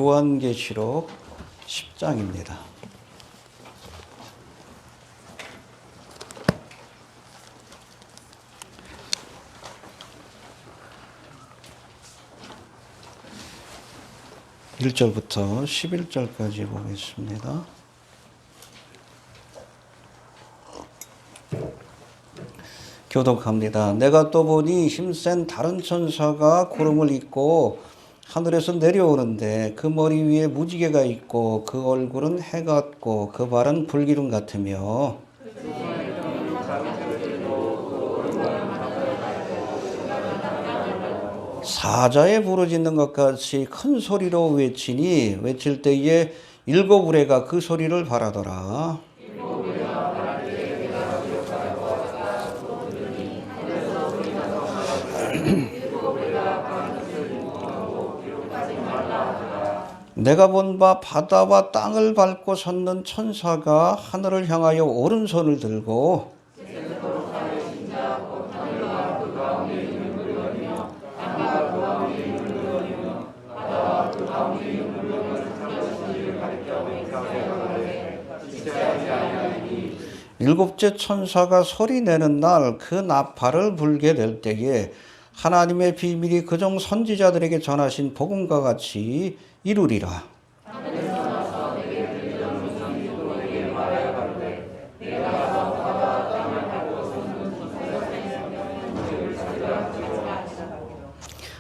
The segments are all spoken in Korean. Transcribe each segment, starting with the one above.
요한계시록 10장입니다. (1절부터) (11절까지) 보겠습니다. 교독합니다. 내가 또 보니 힘센 다른 천사가 구름을 입고 하늘에서 내려오는데 그 머리 위에 무지개가 있고 그 얼굴은 해 같고 그 발은 불기둥 같으며 사자에 부르짖는 것 같이 큰 소리로 외치니 외칠 때에 일곱 우레가 그 소리를 바라더라. 내가 본 바 바다와 땅을 밟고 섰는 천사가 하늘을 향하여 오른손을 들고 일곱째 천사가 소리내는 날 그 나팔을 불게 될 때에 하나님의 비밀이 그종 선지자들에게 전하신 복음과 같이 이루리라.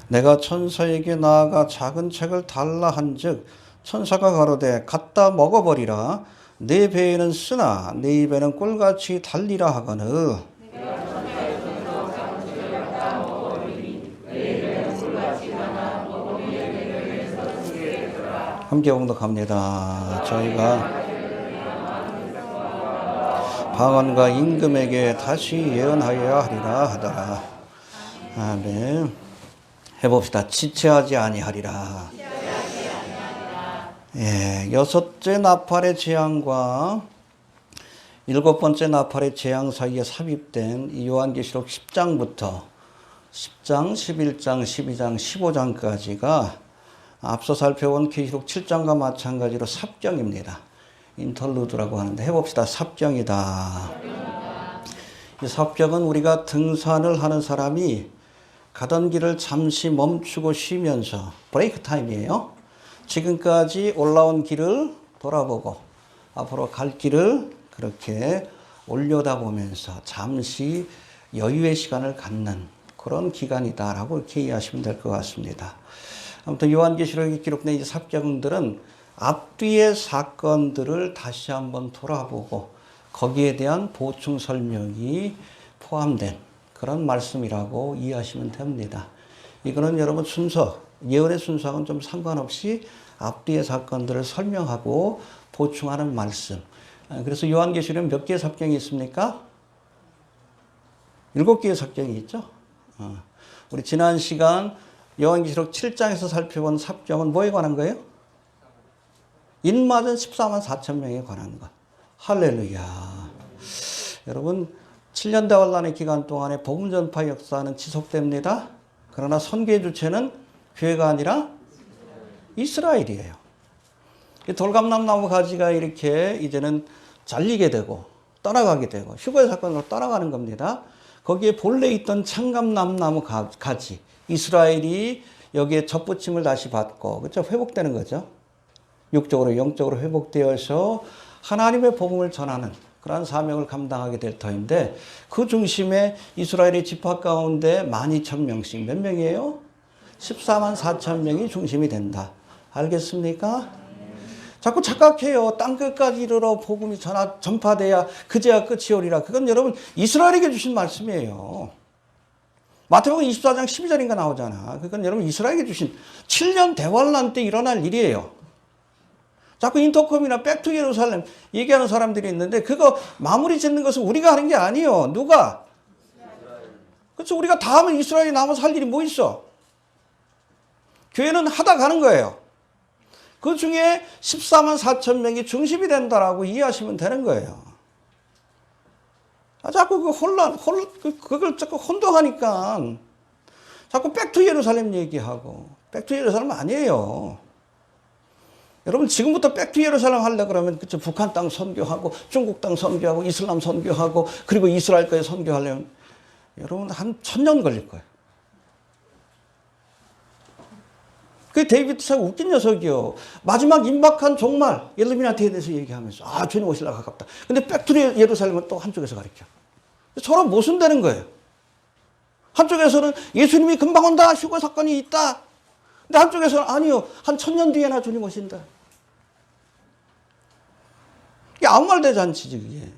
내가 천사에게 나아가 작은 책을 달라 한즉 천사가 가로되 갖다 먹어버리라. 내 배에는 쓰나 내 입에는 꿀같이 달리라 하거늘. 함께 봉독합니다. 저희가 방언과 임금에게 다시 예언하여야 하리라 하더라. 아멘. 해봅시다. 지체하지 아니하리라. 예, 여섯째 나팔의 재앙과 일곱 번째 나팔의 재앙 사이에 삽입된 이 요한계시록 10장부터 10장, 11장, 12장, 15장까지가 앞서 살펴본 계시록 7장과 마찬가지로 삽경입니다. 인터루드라고 하는데 해봅시다. 삽경이다. 이 삽경은 우리가 등산을 하는 사람이 가던 길을 잠시 멈추고 쉬면서 브레이크 타임이에요. 지금까지 올라온 길을 돌아보고 앞으로 갈 길을 그렇게 올려다보면서 잠시 여유의 시간을 갖는 그런 기간이다라고 이렇게 이해하시면 될 것 같습니다. 아무튼 요한계시록에 기록된 이 삽경들은 앞뒤의 사건들을 다시 한번 돌아보고 거기에 대한 보충 설명이 포함된 그런 말씀이라고 이해하시면 됩니다. 이거는 여러분 순서, 예언의 순서하고는 좀 상관없이 앞뒤의 사건들을 설명하고 보충하는 말씀. 그래서 요한계시록에 몇 개의 삽경이 있습니까? 7개의 삽경이 있죠. 우리 지난 시간 요한계시록 7장에서 살펴본 삽경은 뭐에 관한 거예요? 인맞은 14만 4천 명에 관한 것. 할렐루야. 여러분 7년 대환란의 기간 동안에 복음 전파 역사는 지속됩니다. 그러나 선교의 주체는 교회가 아니라 이스라엘이에요. 돌감람나무 가지가 이렇게 이제는 잘리게 되고 떠나가게 되고 휴거의 사건으로 떠나가는 겁니다. 거기에 본래 있던 창감나무 가지 이스라엘이 여기에 접붙임을 다시 받고 그렇죠? 회복되는 거죠. 육적으로 영적으로 회복되어서 하나님의 복음을 전하는 그러한 사명을 감당하게 될 터인데 그 중심에 이스라엘의 지파 가운데 12,000명씩 몇 명이에요? 14만 4천 명이 중심이 된다. 알겠습니까? 자꾸 착각해요. 땅끝까지 이르러 복음이 전파돼야 그제야 끝이 오리라. 그건 여러분 이스라엘에게 주신 말씀이에요. 마태복음 24장 12절인가 나오잖아. 그건 여러분 이스라엘에게 주신 7년 대환란 때 일어날 일이에요. 자꾸 인터컴이나 백투 예루살렘 얘기하는 사람들이 있는데 그거 마무리 짓는 것은 우리가 하는 게 아니에요. 누가? 그렇죠. 우리가 다 하면 이스라엘이 남아서 할 일이 뭐 있어? 교회는 하다 가는 거예요. 그 중에 14만 4천 명이 중심이 된다라고 이해하시면 되는 거예요. 자꾸 그걸 자꾸 혼동하니까 자꾸 백투 예루살렘 얘기하고 백투 예루살렘 아니에요. 여러분 지금부터 백투 예루살렘 하려고 그러면 그쵸 북한 땅 선교하고 중국 땅 선교하고 이슬람 선교하고 그리고 이스라엘까지 선교하려면 여러분 한 1000년 걸릴 거예요. 그 데이비드사가 웃긴 녀석이요. 마지막 임박한 종말 엘루미나티에 대해서 얘기하면서 아 주님 오실라 가깝다. 근데 백투 예루살렘은 또 한쪽에서 가르쳐. 서로 모순되는 거예요. 한쪽에서는 예수님이 금방 온다. 휴거 사건이 있다. 근데 한쪽에서는 아니요. 한 1000년 뒤에나 주님 오신다. 이게 아무 말 대잔치지 그게.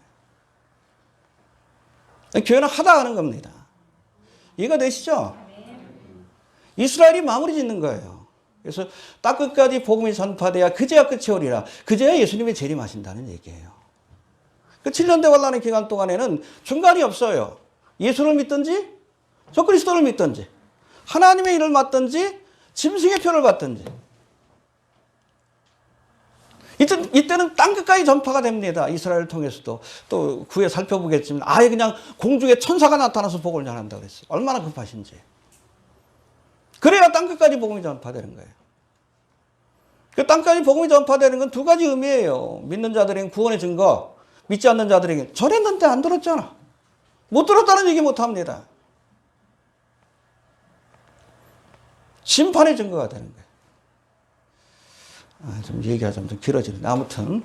교회는 하다 하는 겁니다. 이해가 되시죠? 이스라엘이 마무리 짓는 거예요. 그래서 땅 끝까지 복음이 전파돼야 그제야 끝이 오리라. 그제야 예수님이 재림하신다는 얘기예요. 그 7년 대환란의 기간 동안에는 중간이 없어요. 예수를 믿든지 적그리스도를 믿든지 하나님의 일을 맡든지 짐승의 표를 받든지 이때는 땅 끝까지 전파가 됩니다. 이스라엘을 통해서도 또 후에 살펴보겠지만 아예 그냥 공중에 천사가 나타나서 복을 전한다고 그랬어요. 얼마나 급하신지. 그래야 땅 끝까지 복음이 전파되는 거예요. 그 땅까지 복음이 전파되는 건 두 가지 의미예요. 믿는 자들에게 구원의 증거, 믿지 않는 자들에게 전했는데 안 들었잖아. 못 들었다는 얘기 못 합니다. 심판의 증거가 되는 거예요. 좀 얘기하자면 좀 길어지는데 아무튼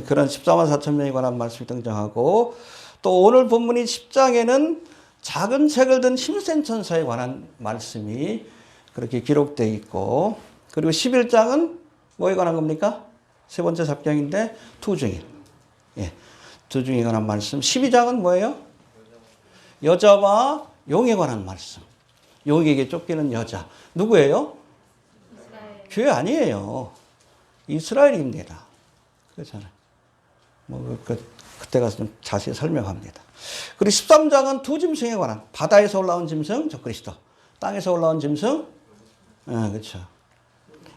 그런 14만 4천 명에 관한 말씀이 등장하고 또 오늘 본문이 10장에는 작은 책을 든 힘센 천사에 관한 말씀이 그렇게 기록되어 있고 그리고 11장은 뭐에 관한 겁니까? 세 번째 삽경인데 투중인. 예, 투중에 관한 말씀. 12장은 뭐예요? 여자와 용에 관한 말씀. 용에게 쫓기는 여자. 누구예요? 이스라엘. 교회 아니에요. 이스라엘입니다. 그렇잖아요. 그때 가서 좀 자세히 설명합니다. 그리고 13장은 두 짐승에 관한 바다에서 올라온 짐승, 적그리스도. 땅에서 올라온 짐승, 그렇죠.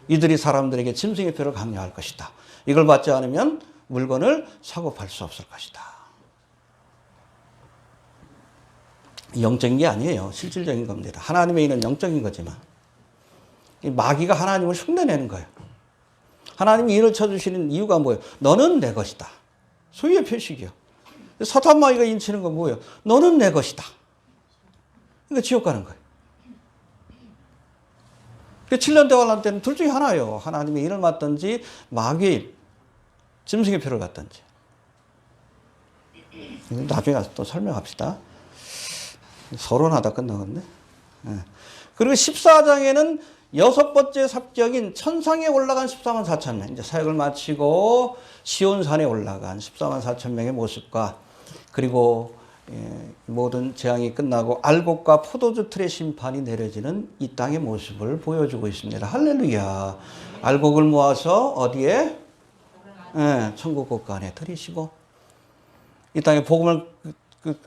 이들이 사람들에게 짐승의 표를 강요할 것이다. 이걸 받지 않으면 물건을 사고 팔 수 없을 것이다. 영적인 게 아니에요. 실질적인 겁니다. 하나님의 일은 영적인 거지만 이 마귀가 하나님을 흉내내는 거예요. 하나님이 일을 쳐주시는 이유가 뭐예요? 너는 내 것이다. 소유의 표식이요. 사탄 마귀가 인치는 건 뭐예요? 너는 내 것이다. 그러니까 지옥 가는 거예요. 7년 대환란 때는 둘 중에 하나예요. 하나님의 일을 맡든지 마귀의 일, 짐승의 표를 갖든지. 나중에 가서 또 설명합시다. 서론하다 끝나겠네. 그리고 14장에는 여섯 번째 삽경인 천상에 올라간 14만 4천 명. 이제 사역을 마치고 시온산에 올라간 14만 4천 명의 모습과 그리고 모든 재앙이 끝나고 알곡과 포도주 틀의 심판이 내려지는 이 땅의 모습을 보여주고 있습니다. 할렐루야. 알곡을 모아서 어디에? 천국 곳간에 들이시고 이 땅에 복음을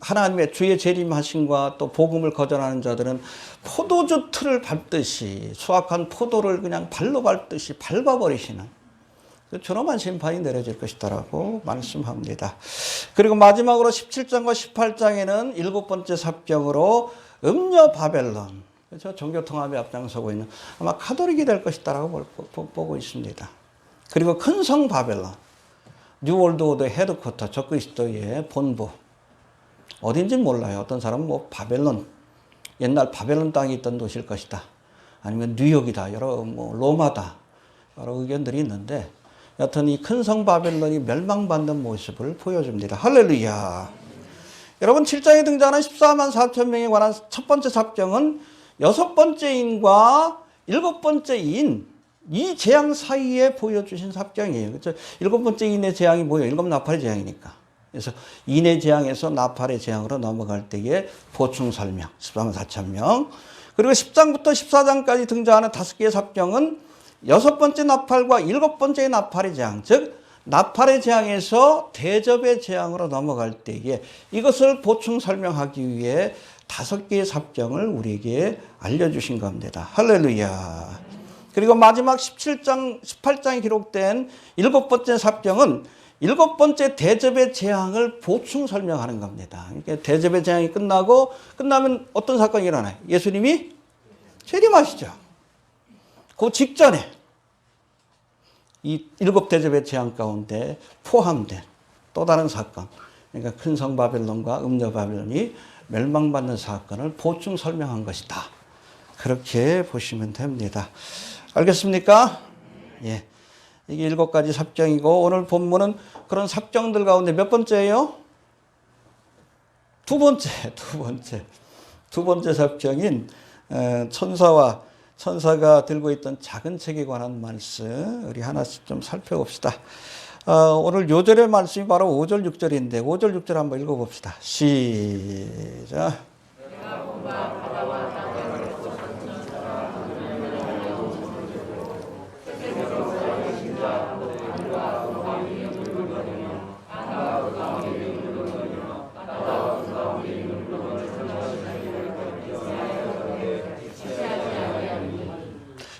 하나님의 주의 재림하심과 또 복음을 거절하는 자들은 포도주 틀을 밟듯이 수확한 포도를 그냥 발로 밟듯이 밟아버리시는 저놈한 심판이 내려질 것이다라고 말씀합니다. 그리고 마지막으로 17장과 18장에는 일곱 번째 삽경으로 음녀 바벨론, 그렇죠? 종교통합에 앞장서고 있는 아마 가톨릭이 될 것이다라고 보고 있습니다. 그리고 큰 성 바벨론, 뉴월드 오더 헤드쿼터, 적그리스도의 본부. 어딘지는 몰라요. 어떤 사람은 뭐 바벨론, 옛날 바벨론 땅이 있던 도시일 것이다. 아니면 뉴욕이다. 뭐 로마다. 여러 의견들이 있는데 여튼 이 큰 성 바벨론이 멸망받는 모습을 보여줍니다. 할렐루야. 여러분 7장에 등장하는 14만 4천 명에 관한 첫 번째 삽경은 여섯 번째 인과 일곱 번째 인, 이 재앙 사이에 보여주신 삽경이에요. 그렇죠? 일곱 번째 인의 재앙이 뭐예요? 일곱 나팔의 재앙이니까. 그래서 인의 재앙에서 나팔의 재앙으로 넘어갈 때의 보충 설명, 14만 4천 명. 그리고 10장부터 14장까지 등장하는 다섯 개의 삽경은 여섯 번째 나팔과 일곱 번째 나팔의 재앙, 즉 나팔의 재앙에서 대접의 재앙으로 넘어갈 때에 이것을 보충 설명하기 위해 다섯 개의 삽경을 우리에게 알려주신 겁니다. 할렐루야. 그리고 마지막 17장, 18장에 기록된 일곱 번째 삽경은 일곱 번째 대접의 재앙을 보충 설명하는 겁니다. 그러니까 대접의 재앙이 끝나면 어떤 사건이 일어나요? 예수님이 재림하시죠. 그 직전에 이 7대접의 재앙 가운데 포함된 또 다른 사건, 그러니까 큰 성 바벨론과 음녀 바벨론이 멸망받는 사건을 보충 설명한 것이다. 그렇게 보시면 됩니다. 알겠습니까? 예. 이게 7가지 삽정이고, 오늘 본문은 그런 삽정들 가운데 몇 번째예요? 두 번째 삽정인 천사가 들고 있던 작은 책에 관한 말씀 우리 하나씩 좀 살펴봅시다. 오늘 요절의 말씀이 바로 5절 6절인데 5절 6절 한번 읽어봅시다. 시작.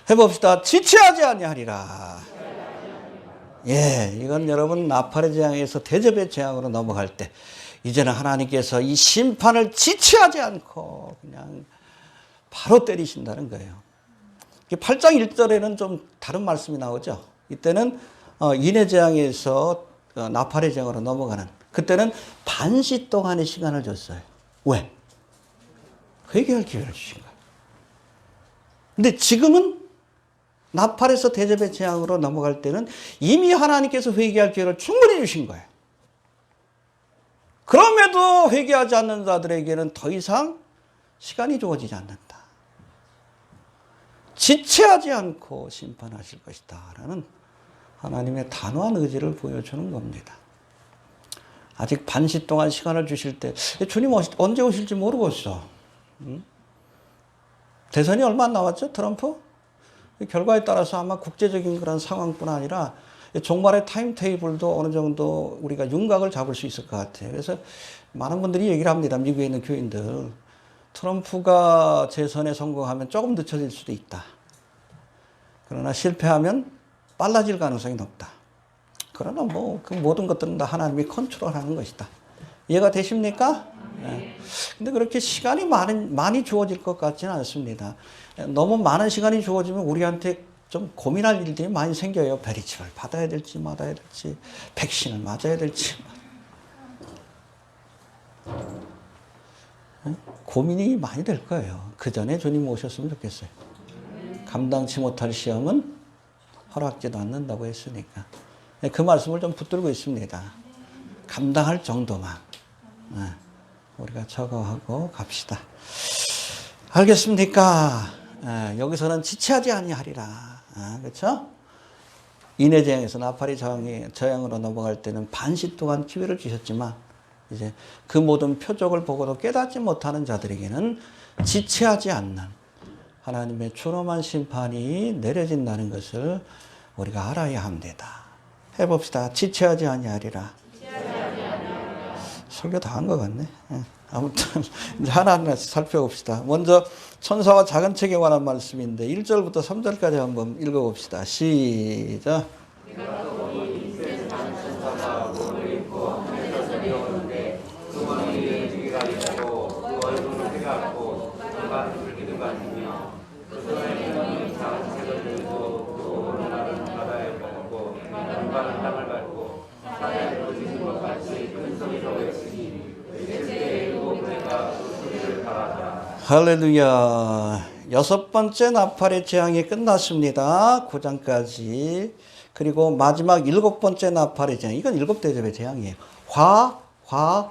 해봅시다. 지체하지 아니하리라. 예, 이건 여러분 나팔의 재앙에서 대접의 재앙으로 넘어갈 때 이제는 하나님께서 이 심판을 지체하지 않고 그냥 바로 때리신다는 거예요. 8장 1절에는 좀 다른 말씀이 나오죠. 이때는 인의 재앙에서 나팔의 재앙으로 넘어가는, 그때는 반시 동안의 시간을 줬어요. 왜? 회개할 기회를 주신 거예요. 근데 지금은 나팔에서 대접의 재앙으로 넘어갈 때는 이미 하나님께서 회개할 기회를 충분히 주신 거예요. 그럼에도 회개하지 않는 자들에게는 더 이상 시간이 주어지지 않는다. 지체하지 않고 심판하실 것이다 라는 하나님의 단호한 의지를 보여주는 겁니다. 아직 반시 동안 시간을 주실 때 주님 언제 오실지 모르겠어. 대선이 얼마 안 남았죠? 트럼프? 결과에 따라서 아마 국제적인 그런 상황뿐 아니라 종말의 타임테이블도 어느 정도 우리가 윤곽을 잡을 수 있을 것 같아요. 그래서 많은 분들이 얘기를 합니다. 미국에 있는 교인들. 트럼프가 재선에 성공하면 조금 늦춰질 수도 있다. 그러나 실패하면 빨라질 가능성이 높다. 그러나 그 모든 것들은 다 하나님이 컨트롤하는 것이다. 이해가 되십니까? 네. 근데 그렇게 시간이 많이 주어질 것 같지는 않습니다. 너무 많은 시간이 주어지면 우리한테 좀 고민할 일들이 많이 생겨요. 베리칩을 받아야 될지 말아야 될지, 백신을 맞아야 될지. 고민이 많이 될 거예요. 그 전에 주님 오셨으면 좋겠어요. 감당치 못할 시험은 허락지도 않는다고 했으니까. 그 말씀을 좀 붙들고 있습니다. 감당할 정도만 우리가 적어하고 갑시다. 알겠습니까? 여기서는 지체하지 아니하리라. 그렇죠? 인의 재앙에서 나팔의 재앙으로 넘어갈 때는 반시 동안 기회를 주셨지만 이제 그 모든 표적을 보고도 깨닫지 못하는 자들에게는 지체하지 않는 하나님의 준엄한 심판이 내려진다는 것을 우리가 알아야 합니다. 해봅시다. 지체하지 아니하리라. 설교 다 한 것 같네. 아무튼 이제 하나하나씩 살펴봅시다. 먼저 천사와 작은 책에 관한 말씀인데 1절부터 3절까지 한번 읽어봅시다. 시작. 할렐루야. 6번째 나팔의 재앙이 끝났습니다. 9장까지. 그리고 마지막 7번째 나팔의 재앙. 이건 7대접의 재앙이에요. 화로다.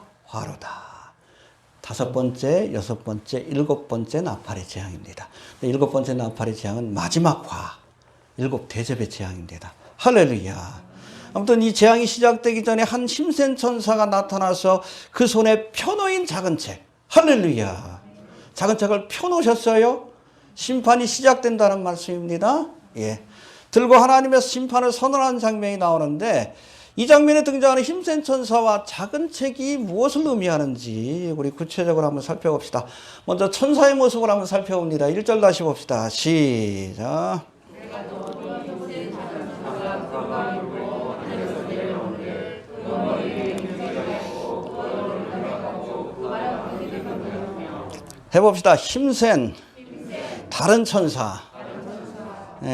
5번째, 6번째, 7번째 나팔의 재앙입니다. 7번째 나팔의 재앙은 마지막 7대접의 재앙입니다. 할렐루야. 아무튼 이 재앙이 시작되기 전에 한 힘센 천사가 나타나서 그 손에 펴놓인 작은 책. 할렐루야. 작은 책을 펴놓으셨어요. 심판이 시작된다는 말씀입니다. 예. 들고 하나님의 심판을 선언하는 장면이 나오는데 이 장면에 등장하는 힘센 천사와 작은 책이 무엇을 의미하는지 우리 구체적으로 한번 살펴봅시다. 먼저 천사의 모습을 한번 살펴봅니다. 1절 다시 봅시다. 시작. 해봅시다. 힘센 다른 천사.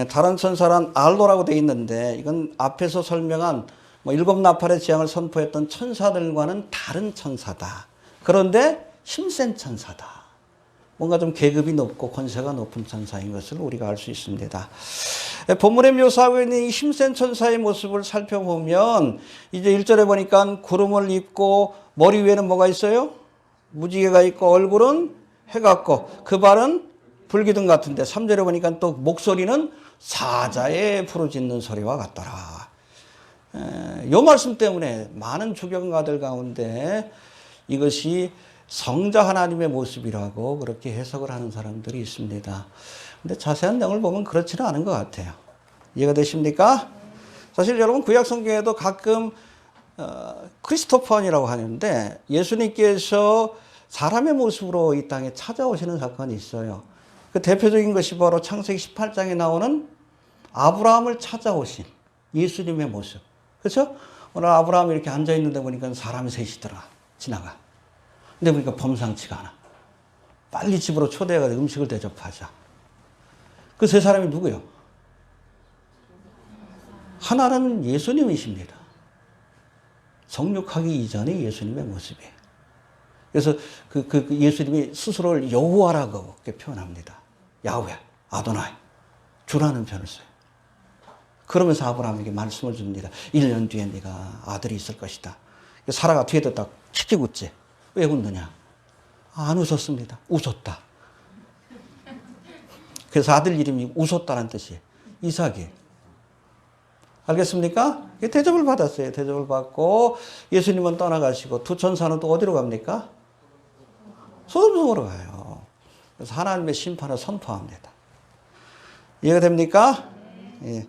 다른 천사란 알로라고 되어 있는데 이건 앞에서 설명한 일곱 나팔의 재앙을 선포했던 천사들과는 다른 천사다. 그런데 힘센 천사다. 뭔가 좀 계급이 높고 권세가 높은 천사인 것을 우리가 알 수 있습니다. 본문에 묘사하고 있는 이 힘센 천사의 모습을 살펴보면 이제 1절에 보니까 구름을 입고 머리 위에는 뭐가 있어요? 무지개가 있고 얼굴은 해 같고 그 발은 불기둥 같은데 3절에 보니까 또 목소리는 사자의 부르짖는 소리와 같더라. 이 말씀 때문에 많은 주경가들 가운데 이것이 성자 하나님의 모습이라고 그렇게 해석을 하는 사람들이 있습니다. 근데 자세한 내용을 보면 그렇지는 않은 것 같아요. 이해가 되십니까? 사실 여러분 구약 성경에도 가끔 크리스토퍼이라고 하는데 예수님께서 사람의 모습으로 이 땅에 찾아오시는 사건이 있어요. 그 대표적인 것이 바로 창세기 18장에 나오는 아브라함을 찾아오신 예수님의 모습. 그렇죠? 오늘 아브라함이 이렇게 앉아있는데 보니까 사람이 셋이더라. 지나가. 근데 보니까 범상치가 않아. 빨리 집으로 초대해가지고 음식을 대접하자. 그 세 사람이 누구요? 하나는 예수님이십니다. 성육하기 이전의 예수님의 모습이에요. 그래서 그 예수님이 스스로를 여호와라고 이렇게 표현합니다. 야훼, 아도나이, 주라는 표현을 써요. 그러면서 아브라함에게 말씀을 줍니다. 1년 뒤에 네가 아들이 있을 것이다. 사라가 뒤에도 딱 킥킥 웃지. 왜 웃느냐? 안 웃었습니다. 웃었다. 그래서 아들 이름이 웃었다는 뜻이에요. 이삭이. 알겠습니까? 대접을 받았어요. 대접을 받고 예수님은 떠나가시고 두 천사는 또 어디로 갑니까? 소돔성으로 가요. 그래서 하나님의 심판을 선포합니다. 이해가 됩니까? 예.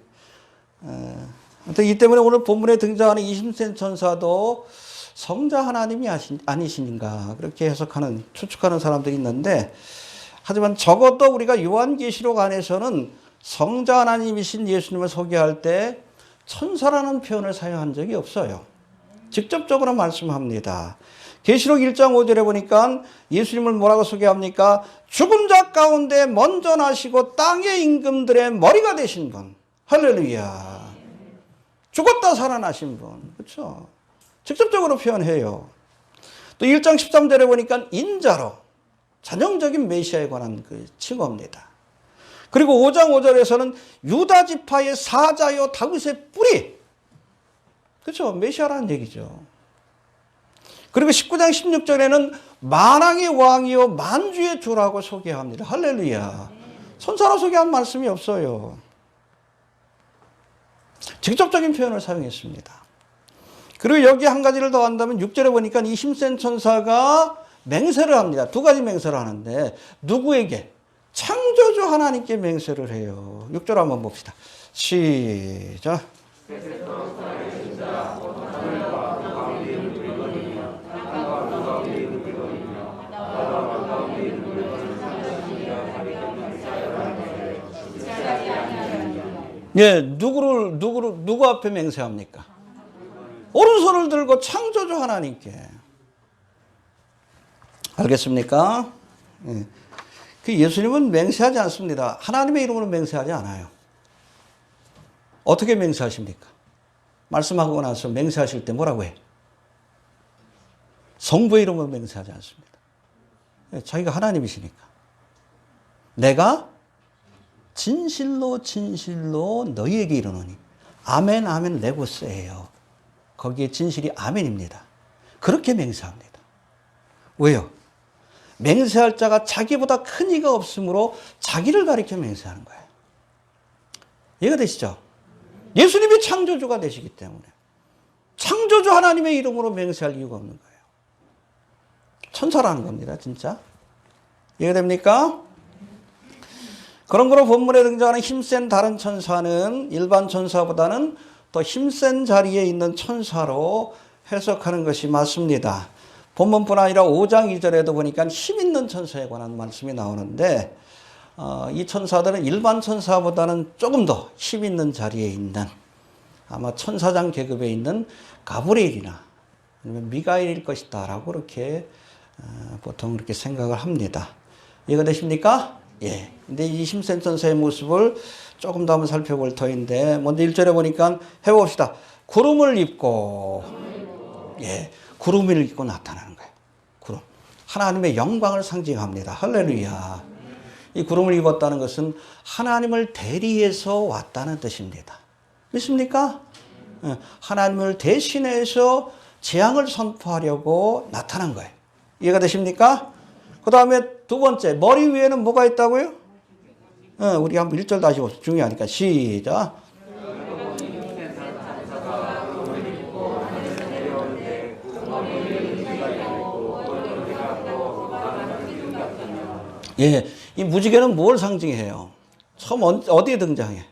아무튼 이 때문에 오늘 본문에 등장하는 이 힘센 천사도 성자 하나님이 아니신가 그렇게 해석하는 추측하는 사람들이 있는데 하지만 적어도 우리가 요한계시록 안에서는 성자 하나님이신 예수님을 소개할 때 천사라는 표현을 사용한 적이 없어요. 직접적으로 말씀합니다. 계시록 1장 5절에 보니까 예수님을 뭐라고 소개합니까? 죽은 자 가운데 먼저 나시고 땅의 임금들의 머리가 되신 분. 할렐루야. 죽었다 살아나신 분. 그렇죠? 직접적으로 표현해요. 또 1장 13절에 보니까 인자로 전형적인 메시아에 관한 그 칭호입니다. 그리고 5장 5절에서는 유다 지파의 사자요 다윗의 뿌리. 그렇죠? 메시아라는 얘기죠. 그리고 19장 16절에는 만왕의 왕이요 만주의 주라고 소개합니다. 할렐루야. 천사로 소개한 말씀이 없어요. 직접적인 표현을 사용했습니다. 그리고 여기 한 가지를 더 한다면 6절에 보니까 이 힘센 천사가 맹세를 합니다. 두 가지 맹세를 하는데 누구에게? 창조주 하나님께 맹세를 해요. 6절 한번 봅시다. 시작. 예, 누구 앞에 맹세합니까? 오른손을 들고 창조주 하나님께. 알겠습니까? 예. 그 예수님은 맹세하지 않습니다. 하나님의 이름으로 맹세하지 않아요. 어떻게 맹세하십니까? 말씀하고 나서 맹세하실 때 뭐라고 해? 성부의 이름으로 맹세하지 않습니다. 예, 자기가 하나님이시니까. 내가 진실로 진실로 너희에게 이르노니 아멘 아멘 레고스예요. 거기에 진실이 아멘입니다. 그렇게 맹세합니다. 왜요? 맹세할 자가 자기보다 큰 이가 없으므로 자기를 가리켜 맹세하는 거예요. 이해가 되시죠? 예수님이 창조주가 되시기 때문에 창조주 하나님의 이름으로 맹세할 이유가 없는 거예요. 천사라는 겁니다. 진짜. 이해가 됩니까? 그런 거로 본문에 등장하는 힘센 다른 천사는 일반 천사보다는 더 힘센 자리에 있는 천사로 해석하는 것이 맞습니다. 본문뿐 아니라 5장 2절에도 보니까 힘 있는 천사에 관한 말씀이 나오는데 이 천사들은 일반 천사보다는 조금 더 힘 있는 자리에 있는 아마 천사장 계급에 있는 가브리엘이나 아니면 미가엘일 것이다 라고 그렇게 보통 그렇게 생각을 합니다. 이해가 되십니까? 예. 근데 이 힘센 천사의 모습을 조금 더 한번 살펴볼 터인데, 먼저 1절에 보니까 해봅시다. 구름을 입고, 예. 구름을 입고 나타나는 거예요. 구름. 하나님의 영광을 상징합니다. 할렐루야. 이 구름을 입었다는 것은 하나님을 대리해서 왔다는 뜻입니다. 믿습니까? 예. 하나님을 대신해서 재앙을 선포하려고 나타난 거예요. 이해가 되십니까? 그 다음에 두 번째, 머리 위에는 뭐가 있다고요? 우리 한번 1절 다시 보세요. 중요하니까. 시작. 예, 이 무지개는 뭘 상징해요? 처음 어디에 등장해?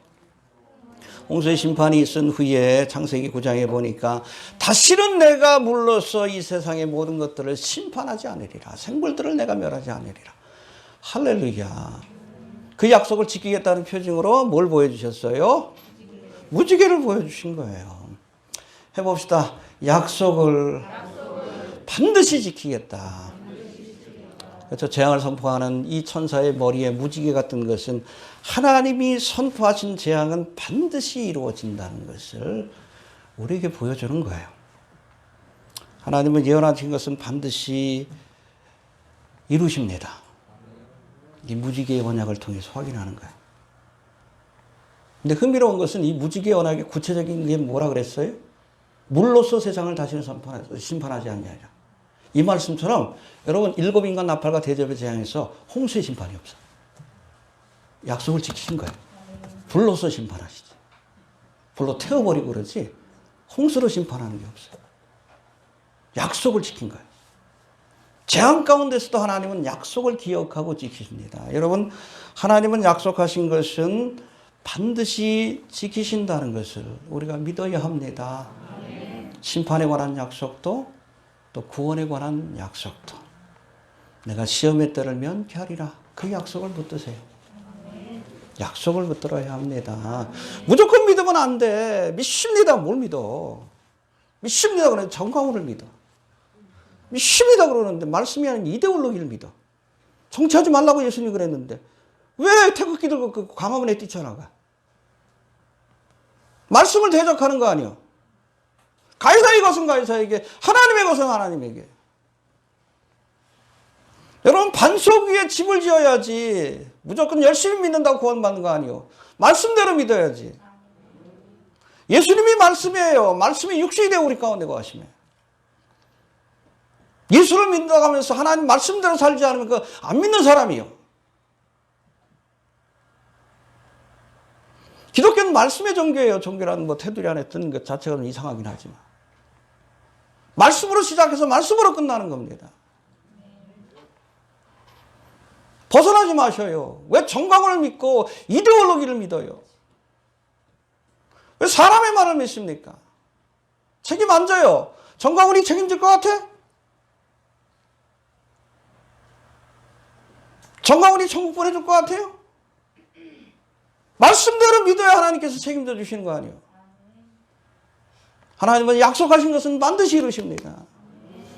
홍수의 심판이 있은 후에 창세기 9장에 보니까 다시는 내가 물러서 이 세상의 모든 것들을 심판하지 않으리라. 생물들을 내가 멸하지 않으리라. 할렐루야. 그 약속을 지키겠다는 표징으로 뭘 보여주셨어요? 무지개를 보여주신 거예요. 해봅시다. 약속을 반드시 지키겠다. 그래서 재앙을 선포하는 이 천사의 머리에 무지개 같은 것은 하나님이 선포하신 재앙은 반드시 이루어진다는 것을 우리에게 보여주는 거예요. 하나님은 예언하신 것은 반드시 이루십니다. 이 무지개의 언약을 통해서 확인하는 거예요. 근데 흥미로운 것은 이 무지개의 언약의 구체적인 게 뭐라 그랬어요? 물로서 세상을 다시는 심판하지 않느니라. 이 말씀처럼 여러분 7인간 나팔과 대접의 재앙에서 홍수의 심판이 없어. 약속을 지키신 거예요. 불로서 심판하시지. 불로 태워버리고 그러지 홍수로 심판하는 게 없어요. 약속을 지킨 거예요. 재앙 가운데서도 하나님은 약속을 기억하고 지키십니다. 여러분, 하나님은 약속하신 것은 반드시 지키신다는 것을 우리가 믿어야 합니다. 심판에 관한 약속도 또 구원에 관한 약속도. 내가 시험에 때를 면피하리라. 그 약속을 붙드세요. 약속을 붙들어야 합니다. 무조건 믿으면 안 돼. 믿습니다. 뭘 믿어? 믿습니다. 그러는데 정광훈을 믿어. 믿습니다. 그러는데 말씀이 아닌 이데올로기를 믿어. 정치하지 말라고 예수님이 그랬는데 왜 태극기 들고 그 광화문에 뛰쳐나가? 말씀을 대적하는 거 아니야. 가이사의 것은 가이사에게, 하나님의 것은 하나님에게. 여러분, 반석 위에 집을 지어야지. 무조건 열심히 믿는다고 구원받는 거 아니요. 말씀대로 믿어야지. 예수님이 말씀이에요. 말씀이 육신이 되어 우리 가운데 거하시네. 예수를 믿는다고 하면서 하나님 말씀대로 살지 않으면 그 안 믿는 사람이요. 기독교는 말씀의 종교예요. 종교라는 뭐 테두리 안에 드는 것 자체가 좀 이상하긴 하지만. 말씀으로 시작해서 말씀으로 끝나는 겁니다. 벗어나지 마셔요. 왜 정광훈을 믿고 이데올로기를 믿어요? 왜 사람의 말을 믿습니까? 책임 안 져요. 정광훈이 책임질 것 같아? 정광훈이 천국 보내줄 것 같아요? 말씀대로 믿어야 하나님께서 책임져 주시는 거 아니에요. 하나님은 약속하신 것은 반드시 이루십니다.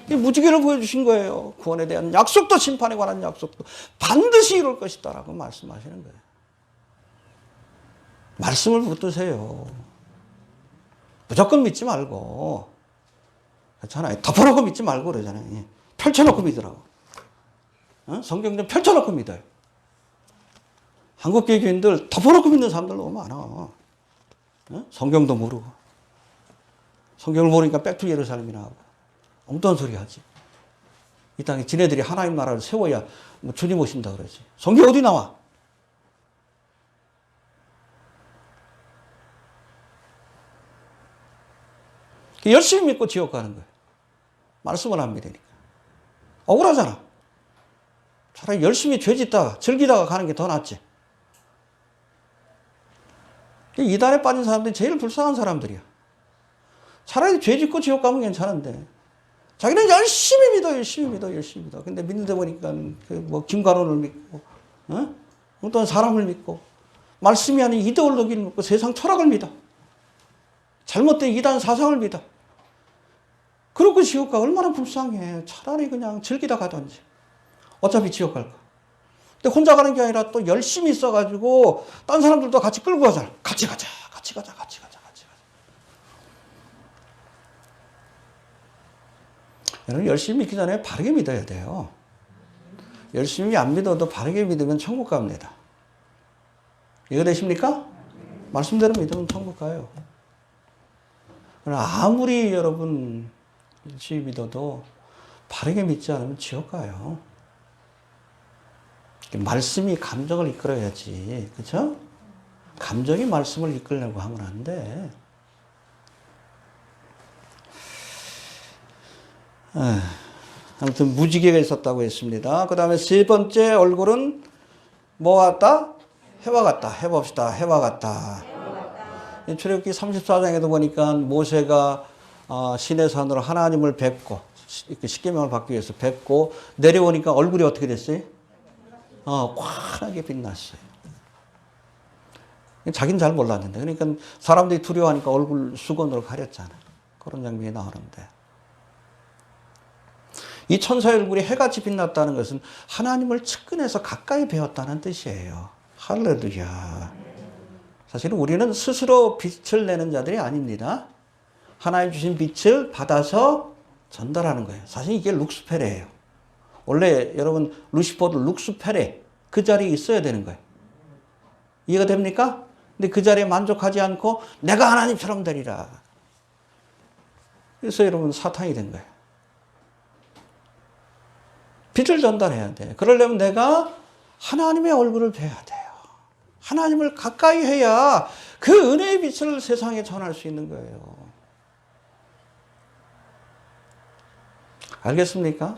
이 무지개를 보여주신 거예요. 구원에 대한 약속도 심판에 관한 약속도 반드시 이룰 것이다라고 말씀하시는 거예요. 말씀을 붙드세요. 무조건 믿지 말고. 그렇잖아요. 덮어놓고 믿지 말고 그러잖아요. 펼쳐놓고 믿으라고. 성경 좀 펼쳐놓고 믿어요. 한국 교인들 덮어놓고 믿는 사람들 너무 많아. 성경도 모르고. 성경을 모르니까 백투 예루살렘이나 하고. 엉뚱한 소리 하지. 이 땅에 지네들이 하나님 나라를 세워야 뭐 주님 오신다 그러지. 성경 어디 나와? 열심히 믿고 지옥 가는 거예요. 말씀을 안 믿으니까. 억울하잖아. 차라리 열심히 죄 짓다가 즐기다가 가는 게 더 낫지. 이단에 빠진 사람들이 제일 불쌍한 사람들이야. 차라리 죄 짓고 지옥 가면 괜찮은데 자기는 열심히 믿어, 열심히 믿어, 열심히 믿어. 근데 믿는데 보니까 뭐 김관원을 믿고, 어떤 사람을 믿고, 말씀이 아닌 이데올로기를 믿고 세상 철학을 믿어. 잘못된 이단 사상을 믿어. 그러고 지옥 가 얼마나 불쌍해. 차라리 그냥 즐기다 가든지. 어차피 지옥 갈 거. 근데 혼자 가는 게 아니라 또 열심히 있어가지고 딴 사람들도 같이 끌고 가잖아. 같이 가자, 같이 가자, 같이 가자, 같이 가자. 여러분 열심히 믿기 전에 바르게 믿어야 돼요. 열심히 안 믿어도 바르게 믿으면 천국 갑니다. 이거 되십니까? 말씀대로 믿으면 천국 가요. 그러나 아무리 여러분 열심히 믿어도 바르게 믿지 않으면 지옥 가요. 말씀이 감정을 이끌어야지. 그렇죠? 감정이 말씀을 이끌려고 하면 안 돼. 아무튼 무지개가 있었다고 했습니다. 그 다음에 세 번째 얼굴은 뭐 같다? 해와 같다. 해봅시다. 해와 같다. 출애굽기 34장에도 보니까 모세가 시내산으로 하나님을 뵙고 십계명을 받기 위해서 뵙고 내려오니까 얼굴이 어떻게 됐어요? 환하게 빛났어요. 자기는 잘 몰랐는데 그러니까 사람들이 두려워하니까 얼굴 수건으로 가렸잖아. 그런 장면이 나오는데 이 천사의 얼굴이 해같이 빛났다는 것은 하나님을 측근에서 가까이 배웠다는 뜻이에요. 할렐루야. 사실은 우리는 스스로 빛을 내는 자들이 아닙니다. 하나님 주신 빛을 받아서 전달하는 거예요. 사실 이게 룩스페레예요. 원래 여러분 루시퍼도 룩스페레 그 자리에 있어야 되는 거예요. 이해가 됩니까? 근데 그 자리에 만족하지 않고 내가 하나님처럼 되리라. 그래서 여러분 사탄이 된 거예요. 빛을 전달해야 돼. 그러려면 내가 하나님의 얼굴을 뵈야 돼요. 하나님을 가까이 해야 그 은혜의 빛을 세상에 전할 수 있는 거예요. 알겠습니까?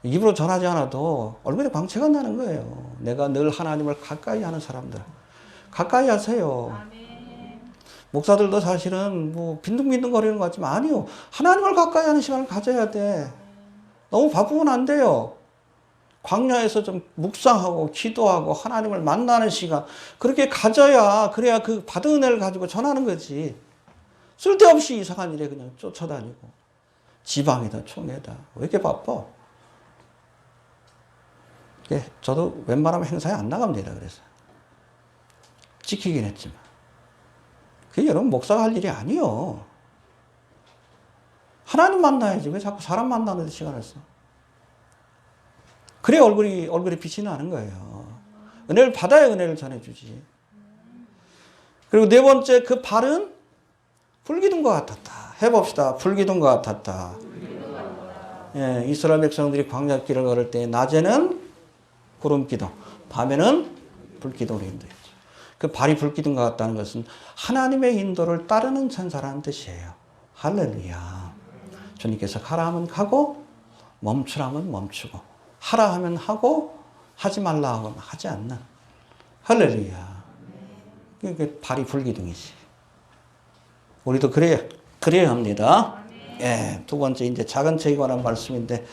입으로 전하지 않아도 얼굴에 광채가 나는 거예요. 내가 늘 하나님을 가까이 하는 사람들. 가까이 하세요. 목사들도 사실은 뭐 빈둥빈둥 거리는 것 같지만 아니요. 하나님을 가까이 하는 시간을 가져야 돼. 너무 바쁘면 안 돼요. 광야에서 좀 묵상하고 기도하고 하나님을 만나는 시간 그렇게 가져야 그래야 그 받은 은혜를 가지고 전하는 거지. 쓸데없이 이상한 일에 그냥 쫓아다니고 지방이다 총회다 왜 이렇게 바빠? 저도 웬만하면 행사에 안 나갑니다. 그래서 지키긴 했지만 그게 여러분 목사가 할 일이 아니요. 하나님 만나야지 왜 자꾸 사람 만나는 데 시간을 써? 그래 얼굴에 빛이 나는 거예요. 은혜를 받아야 은혜를 전해주지. 그리고 네 번째 그 발은 불기둥과 같았다. 해봅시다. 불기둥과 같았다. 예, 이스라엘 백성들이 광야길을 걸을 때 낮에는 구름기둥, 밤에는 불기둥으로 인도했죠. 그 발이 불기둥과 같다는 것은 하나님의 인도를 따르는 천사라는 뜻이에요. 할렐루야. 주님께서 가라 하면 가고 멈추라 하면 멈추고 하라 하면 하고 하지 말라 하면 하지 않는 할렐루야. 그게 발이 불기둥이지. 우리도 그래야 합니다. 예, 두 번째 이제 작은 책에 관한 말씀인데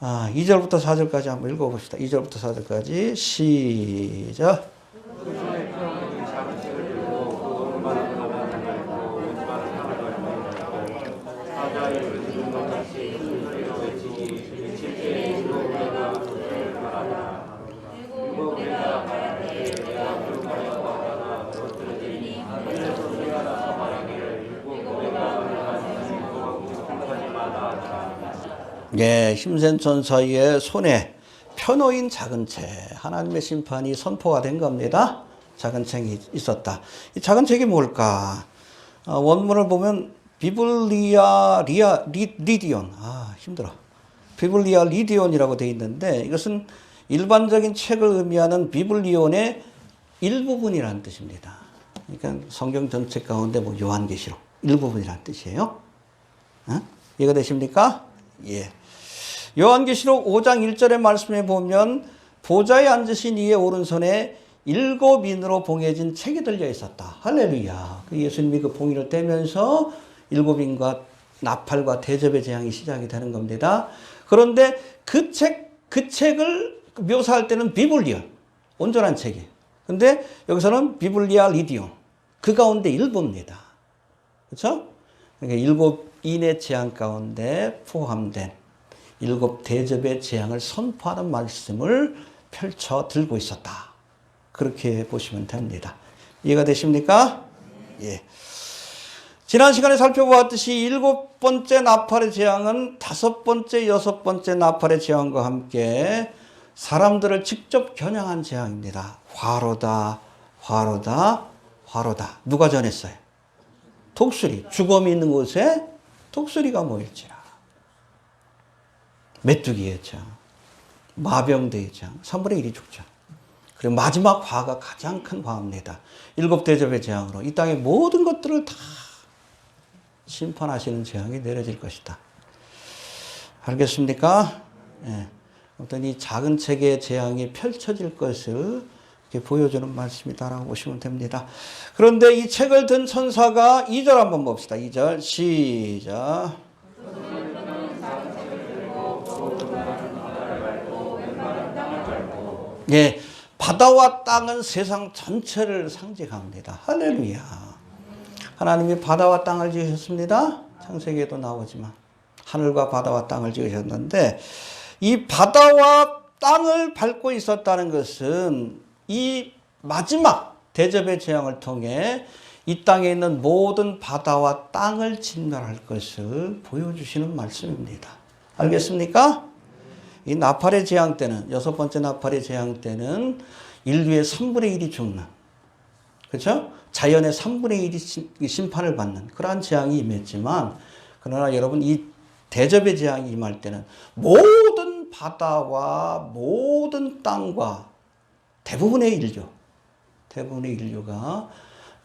2절부터 4절까지 한번 읽어봅시다. 2절부터 4절까지 시작. 예, 힘센 천사의 손에 펴놓인 작은 책, 하나님의 심판이 선포가 된 겁니다. 작은 책이 있었다. 이 작은 책이 뭘까? 원문을 보면 비블리아 리디온, 힘들어. 비블리아 리디온이라고 되어 있는데 이것은 일반적인 책을 의미하는 비블리온의 일부분이라는 뜻입니다. 그러니까 성경 전체 가운데 뭐 요한계시록 일부분이라는 뜻이에요. 이해가 되십니까? 예. 요한계시록 5장 1절의 말씀에 보면 보좌에 앉으신 이의 오른손에 7인으로 봉해진 책이 들려 있었다. 할렐루야. 그 예수님이 그 봉인을 떼면서 7인과 나팔과 대접의 재앙이 시작이 되는 겁니다. 그런데 그 책을 묘사할 때는 비블리온, 온전한 책이에요. 근데 여기서는 비블리아 리디온, 그 가운데 일부입니다. 그렇죠? 그러니까 7인의 재앙 가운데 포함된 일곱 대접의 재앙을 선포하는 말씀을 펼쳐 들고 있었다. 그렇게 보시면 됩니다. 이해가 되십니까? 예. 지난 시간에 살펴보았듯이 일곱 번째 나팔의 재앙은 다섯 번째, 여섯 번째 나팔의 재앙과 함께 사람들을 직접 겨냥한 재앙입니다. 화로다, 화로다, 화로다. 누가 전했어요? 독수리. 주검이 있는 곳에 독수리가 모일지라. 메뚜기의 재앙, 마병대의 재앙, 3분의 1이 죽죠. 그리고 마지막 화가 가장 큰 화입니다. 일곱 대접의 재앙으로 이 땅의 모든 것들을 다 심판하시는 재앙이 내려질 것이다. 알겠습니까? 예. 어떤 이 작은 책의 재앙이 펼쳐질 것을 이렇게 보여주는 말씀이다라고 보시면 됩니다. 그런데 이 책을 든 천사가 2절 한번 봅시다. 2절 시작. 예, 바다와 땅은 세상 전체를 상징합니다. 할렐루야. 하나님이 바다와 땅을 지으셨습니다. 창세기에도 나오지만 하늘과 바다와 땅을 지으셨는데 이 바다와 땅을 밟고 있었다는 것은 이 마지막 대접의 재앙을 통해 이 땅에 있는 모든 바다와 땅을 진멸할 것을 보여주시는 말씀입니다. 알겠습니까? 이 나팔의 재앙 때는, 여섯 번째 나팔의 재앙 때는 인류의 3분의 1이 죽는, 그렇죠? 자연의 3분의 1이 심판을 받는 그러한 재앙이 임했지만, 그러나 여러분 이 대접의 재앙이 임할 때는 모든 바다와 모든 땅과 대부분의 인류가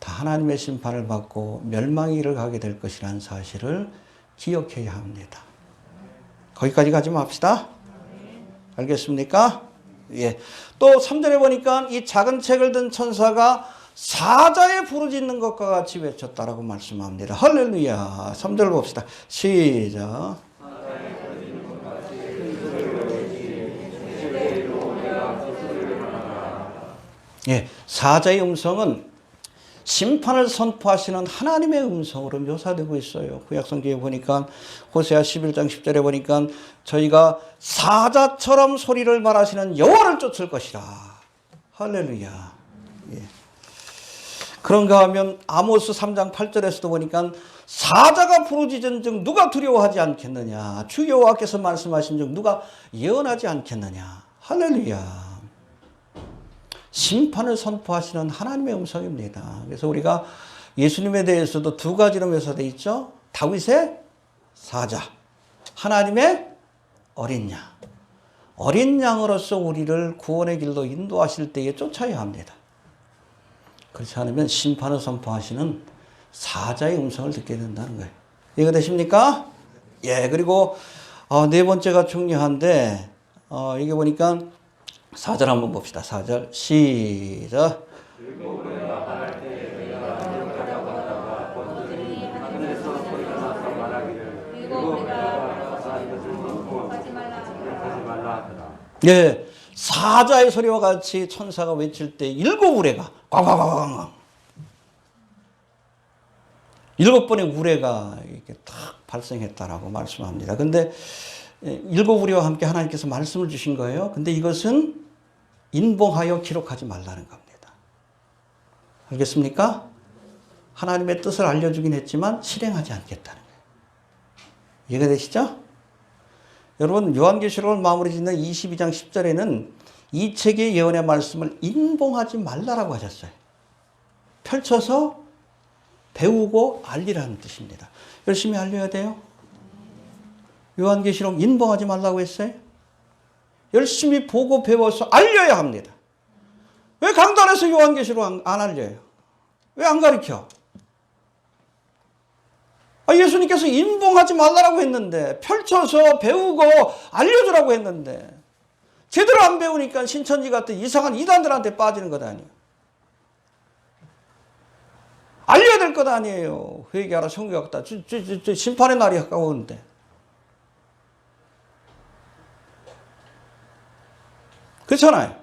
다 하나님의 심판을 받고 멸망의 길을 가게 될 것이라는 사실을 기억해야 합니다. 거기까지 가지 맙시다. 알겠습니까? 예. 또 3절에 보니까 이 작은 책을 든 천사가 사자에 부르짖는 것과 같이 외쳤다라고 말씀합니다. 할렐루야. 3절 봅시다. 시작. 예, 사자의 음성은 심판을 선포하시는 하나님의 음성으로 묘사되고 있어요. 구약성경에 보니까 호세아 11장 10절에 보니까 저희가 사자처럼 소리를 말하시는 여호와를 쫓을 것이라. 할렐루야. 예. 그런가 하면 아모스 3장 8절에서도 보니까 사자가 부르짖은 즉 누가 두려워하지 않겠느냐. 주 여호와께서 말씀하신 즉 누가 예언하지 않겠느냐. 할렐루야. 심판을 선포하시는 하나님의 음성입니다. 그래서 우리가 예수님에 대해서도 두 가지로 묘사되어 있죠. 다윗의 사자, 하나님의 어린 양. 어린 양으로서 우리를 구원의 길로 인도하실 때에 쫓아야 합니다. 그렇지 않으면 심판을 선포하시는 사자의 음성을 듣게 된다는 거예요. 이해가 되십니까? 예, 그리고 네 번째가 중요한데 이게 보니까 4절 한번 봅시다. 4절 시작. 예, 사자의 소리와 같이 천사가 외칠 때 일곱 우레가 꽝꽝꽝꽝 7번의 우레가 이렇게 탁 발생했다라고 말씀합니다. 근데 일곱 우레와 함께 하나님께서 말씀을 주신 거예요. 근데 이것은 인봉하여 기록하지 말라는 겁니다. 알겠습니까? 하나님의 뜻을 알려주긴 했지만 실행하지 않겠다는 거예요. 이해가 되시죠? 여러분 요한계시록을 마무리 짓는 22장 10절에는 이 책의 예언의 말씀을 인봉하지 말라라고 하셨어요. 펼쳐서 배우고 알리라는 뜻입니다. 열심히 알려야 돼요. 요한계시록 인봉하지 말라고 했어요. 열심히 보고 배워서 알려야 합니다. 왜 강단에서 요한계시록 안 알려요? 왜 안 가르쳐? 예수님께서 인봉하지 말라고 했는데, 펼쳐서 배우고 알려주라고 했는데, 제대로 안 배우니까 신천지 같은 이상한 이단들한테 빠지는 것 아니에요. 알려야 될 것 아니에요. 회개하라, 성경하다. 심판의 날이 가까우는데. 그렇잖아요.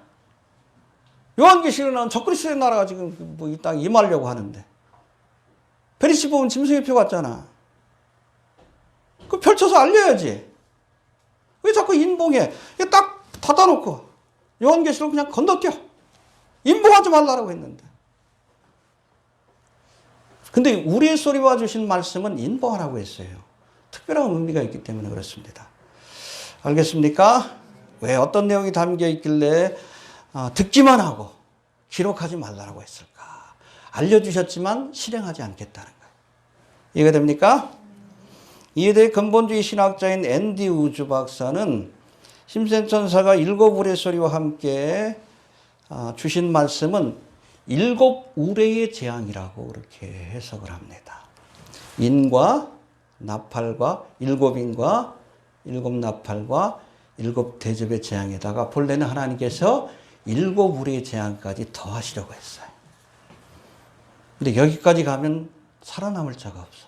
요한계시록은 적그리스도의 나라가 지금 이 땅에 임하려고 하는데, 페리시 보면 짐승의 표 같잖아. 그 펼쳐서 알려야지. 왜 자꾸 인봉해? 이거 딱 닫아놓고 요한계시록 그냥 건너뛰어. 인봉하지 말라고 했는데. 근데 우리의 소리와 주신 말씀은 인봉하라고 했어요. 특별한 의미가 있기 때문에 그렇습니다. 알겠습니까? 왜 어떤 내용이 담겨 있길래 듣기만 하고 기록하지 말라고 했을까? 알려주셨지만 실행하지 않겠다는 거예요. 이해가 됩니까? 이에 대해 근본주의 신학자인 앤디 우즈 박사는 힘센천사가 일곱 우레 소리와 함께 주신 말씀은 일곱 우레의 재앙이라고 그렇게 해석을 합니다. 인과 나팔과 일곱 인과 일곱 나팔과 일곱 대접의 재앙에다가 본래는 하나님께서 일곱 우레의 재앙까지 더하시려고 했어요. 근데 여기까지 가면 살아남을 자가 없어.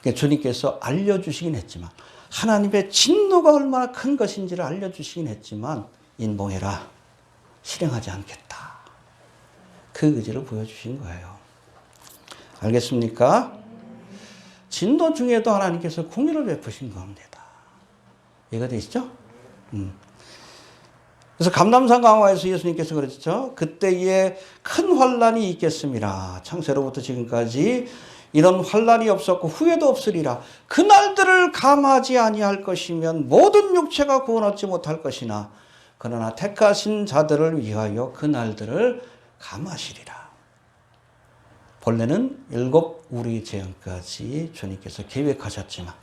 그러니까 주님께서 알려주시긴 했지만 하나님의 진노가 얼마나 큰 것인지를 알려주시긴 했지만 인봉해라. 실행하지 않겠다. 그 의지를 보여주신 거예요. 알겠습니까? 진노 중에도 하나님께서 공의를 베푸신 겁니다. 이해가 되시죠? 그래서 감람산 강화에서 예수님께서 그랬죠. 그때에 큰 환란이 있겠습니다. 창세로부터 지금까지 이런 환란이 없었고 후회도 없으리라. 그날들을 감하지 아니할 것이면 모든 육체가 구원 얻지 못할 것이나 그러나 택하신 자들을 위하여 그날들을 감하시리라. 본래는 일곱 우리 재앙까지 주님께서 계획하셨지만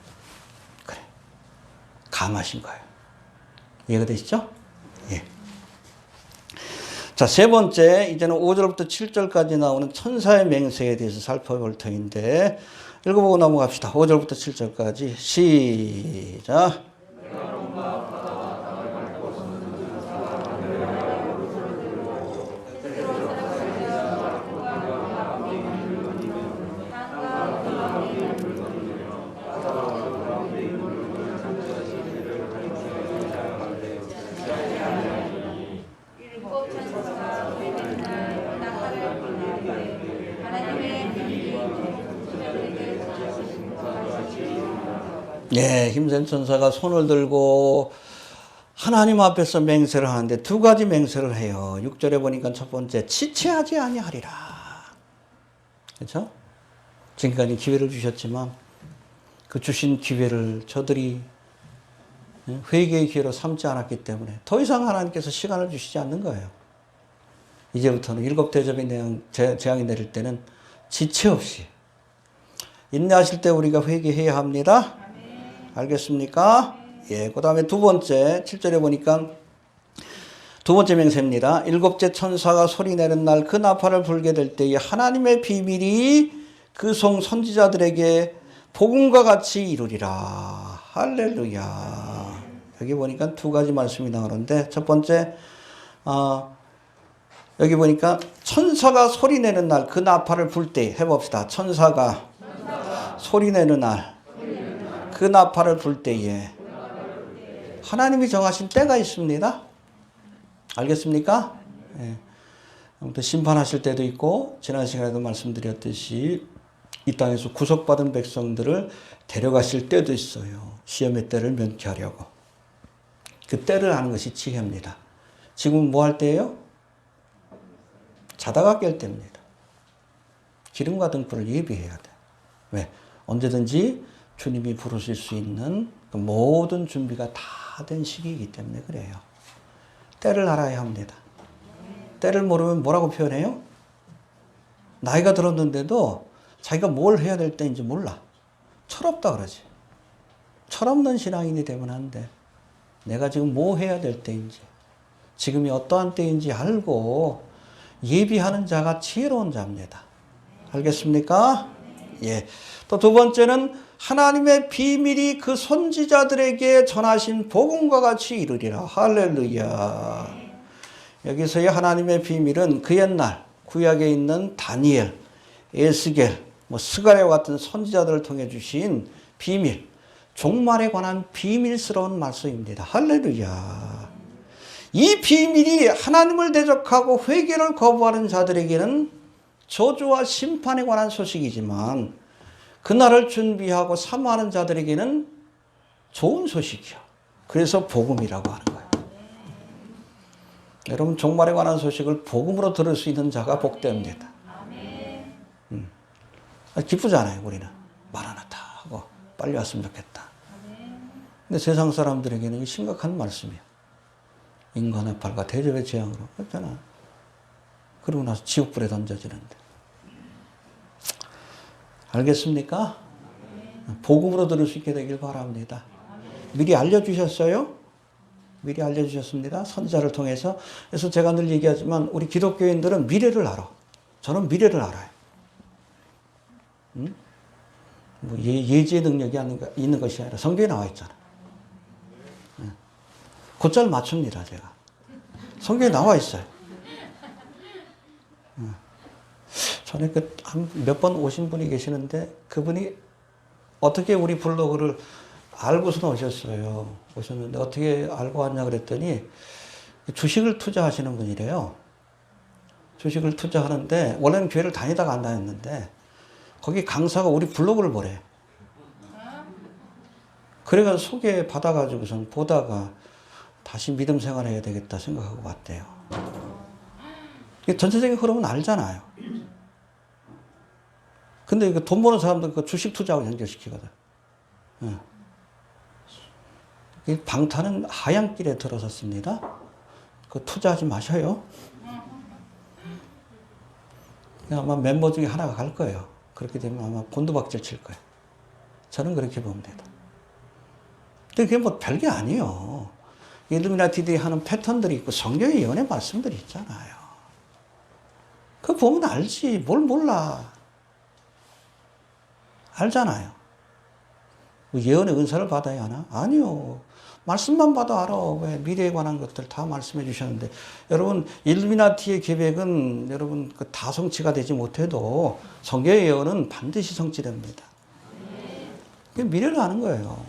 그래 감하신 거예요. 이해가 되시죠? 예. 자, 세 번째, 이제는 5절부터 7절까지 나오는 천사의 맹세에 대해서 살펴볼 터인데 읽어보고 넘어갑시다. 5절부터 7절까지 시작. 예, 힘센 천사가 손을 들고 하나님 앞에서 맹세를 하는데 두 가지 맹세를 해요. 6절에 보니까 첫 번째, 지체하지 아니하리라. 그렇죠? 지금까지 기회를 주셨지만 그 주신 기회를 저들이 회개의 기회로 삼지 않았기 때문에 더 이상 하나님께서 시간을 주시지 않는 거예요. 이제부터는 일곱 대접의 재앙이 내릴 때는 지체 없이 인내하실 때 우리가 회개해야 합니다. 알겠습니까? 예, 그 다음에 두 번째, 7절에 보니까 두 번째 맹세입니다. 일곱째 천사가 소리 내는 날 그 나팔을 불게 될 때에 하나님의 비밀이 그 송 선지자들에게 복음과 같이 이루리라. 할렐루야. 여기 보니까 두 가지 말씀이 나오는데 첫 번째, 여기 보니까 천사가 소리 내는 날 그 나팔을 불 때 해봅시다. 천사가 소리 내는 날 그 나팔을 불 때에 하나님이 정하신 때가 있습니다. 알겠습니까? 예. 아무튼 심판하실 때도 있고 지난 시간에도 말씀드렸듯이 이 땅에서 구속받은 백성들을 데려가실 때도 있어요. 시험의 때를 면케하려고. 그 때를 아는 것이 지혜입니다. 지금 뭐 할 때예요? 자다가 깰 때입니다. 기름과 등불을 예비해야 돼. 왜? 언제든지 주님이 부르실 수 있는 그 모든 준비가 다 된 시기이기 때문에 그래요. 때를 알아야 합니다. 때를 모르면 뭐라고 표현해요? 나이가 들었는데도 자기가 뭘 해야 될 때인지 몰라. 철없다 그러지. 철없는 신앙인이 되면 안 돼. 내가 지금 뭐 해야 될 때인지, 지금이 어떠한 때인지 알고 예비하는 자가 지혜로운 자입니다. 알겠습니까? 예. 또 두 번째는 하나님의 비밀이 그 선지자들에게 전하신 복음과 같이 이루리라. 할렐루야. 여기서의 하나님의 비밀은 그 옛날 구약에 있는 다니엘, 에스겔, 스가랴와 같은 선지자들을 통해 주신 비밀, 종말에 관한 비밀스러운 말씀입니다. 할렐루야. 이 비밀이 하나님을 대적하고 회개를 거부하는 자들에게는 저주와 심판에 관한 소식이지만 그날을 준비하고 사모하는 자들에게는 좋은 소식이요. 그래서 복음이라고 하는 거예요. 여러분 종말에 관한 소식을 복음으로 들을 수 있는 자가 복됩니다. 기쁘잖아요. 우리는 마라나타 하고 빨리 왔으면 좋겠다. 근데 세상 사람들에게는 이게 심각한 말씀이에요. 인간의 발과 대접의 재앙으로 그렇잖아. 그러고 나서 지옥불에 던져지는데. 알겠습니까? 복음으로 들을 수 있게 되길 바랍니다. 미리 알려주셨어요? 미리 알려주셨습니다. 선지자를 통해서. 그래서 제가 늘 얘기하지만 우리 기독교인들은 미래를 알아. 저는 미래를 알아요. 뭐 예지의 능력이 있는 것이 아니라 성경에 나와 있잖아. 곧잘 맞춥니다, 제가. 성경에 나와 있어요. 전에 몇 번 오신 분이 계시는데 그분이 어떻게 우리 블로그를 알고서 오셨어요. 오셨는데 어떻게 알고 왔냐 그랬더니 주식을 투자하시는 분이래요. 주식을 투자하는데 원래는 교회를 다니다가 안 다녔는데 거기 강사가 우리 블로그를 보래. 그래가 소개 받아가지고선 보다가 다시 믿음 생활해야 되겠다 생각하고 왔대요. 전체적인 흐름은 알잖아요. 근데 돈 버는 사람들 그 주식 투자하고 연결시키거든. 이 방탄은 하얀 길에 들어섰습니다. 그 투자하지 마셔요. 아마 멤버 중에 하나가 갈 거예요. 그렇게 되면 아마 곤두박질 칠 거예요. 저는 그렇게 봅니다. 근데 그게 뭐 별게 아니에요. 일루미나티들이 하는 패턴들이 있고 성경의 예언의 말씀들이 있잖아요. 그거 보면 알지. 뭘 몰라. 알잖아요. 예언의 은사를 받아야 하나? 아니요. 말씀만 봐도 알아. 왜 미래에 관한 것들 다 말씀해 주셨는데 여러분 일루미나티의 계획은 여러분 그 다 성취가 되지 못해도 성경의 예언은 반드시 성취됩니다. 그게 미래를 아는 거예요.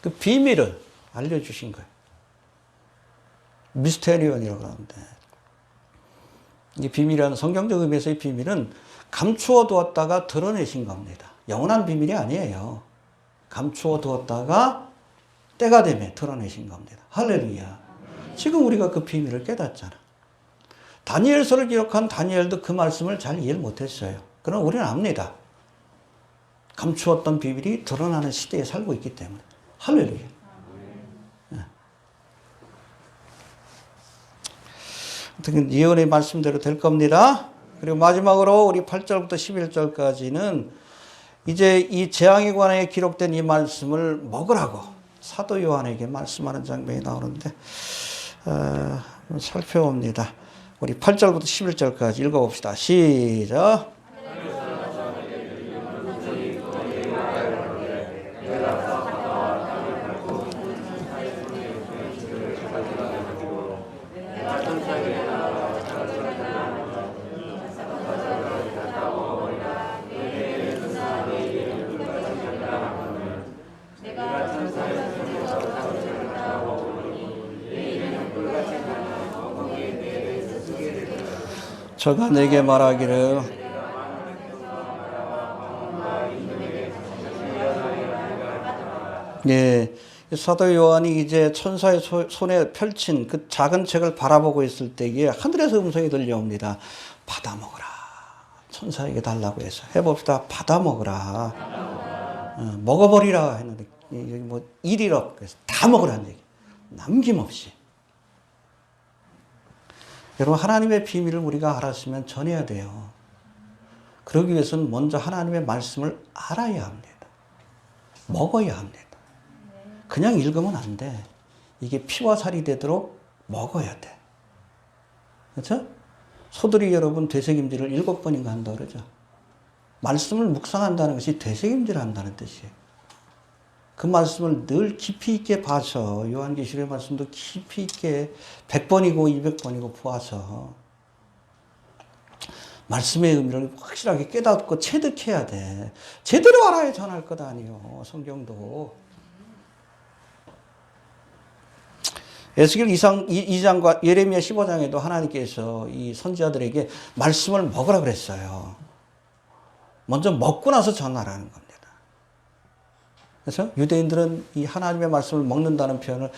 그 비밀을 알려주신 거예요. 미스테리온이라고 그러는데 이 비밀이라는 성경적 의미에서의 비밀은 감추어 두었다가 드러내신 겁니다. 영원한 비밀이 아니에요. 감추어 두었다가 때가 되면 드러내신 겁니다. 할렐루야. 지금 우리가 그 비밀을 깨닫잖아. 다니엘서를 기록한 다니엘도 그 말씀을 잘 이해를 못했어요. 그러나 우리는 압니다. 감추었던 비밀이 드러나는 시대에 살고 있기 때문에. 할렐루야. 어떻게 예언의 말씀대로 될 겁니다. 그리고 마지막으로 우리 8절부터 11절까지는 이제 이 재앙에 관해 기록된 이 말씀을 먹으라고 사도 요한에게 말씀하는 장면이 나오는데 살펴봅니다. 우리 8절부터 11절까지 읽어봅시다. 시작. 저가 내게 말하기를 예, 사도 요한이 이제 천사의 손에 펼친 그 작은 책을 바라보고 있을 때에 하늘에서 음성이 들려옵니다. 받아 먹으라. 천사에게 달라고 해서 해봅시다. 받아 먹으라. 먹어버리라 했는데 여기 뭐 일이라 그래서 다 먹으라는 얘기. 남김없이. 여러분 하나님의 비밀을 우리가 알았으면 전해야 돼요. 그러기 위해서는 먼저 하나님의 말씀을 알아야 합니다. 먹어야 합니다. 그냥 읽으면 안 돼. 이게 피와 살이 되도록 먹어야 돼. 그렇죠? 소들이 여러분 되새김질을 7번인가 한다 그러죠. 말씀을 묵상한다는 것이 되새김질 한다는 뜻이에요. 그 말씀을 늘 깊이 있게 봐서 요한계시록의 말씀도 깊이 있게 100번이고 200번이고 보아서 말씀의 의미를 확실하게 깨닫고 체득해야 돼. 제대로 알아야 전할 것 아니에요. 성경도. 에스겔 2장과 예레미야 15장에도 하나님께서 이 선지자들에게 말씀을 먹으라 그랬어요. 먼저 먹고 나서 전하라는 겁니다. 그래서 유대인들은 이 하나님의 말씀을 먹는다는 표현을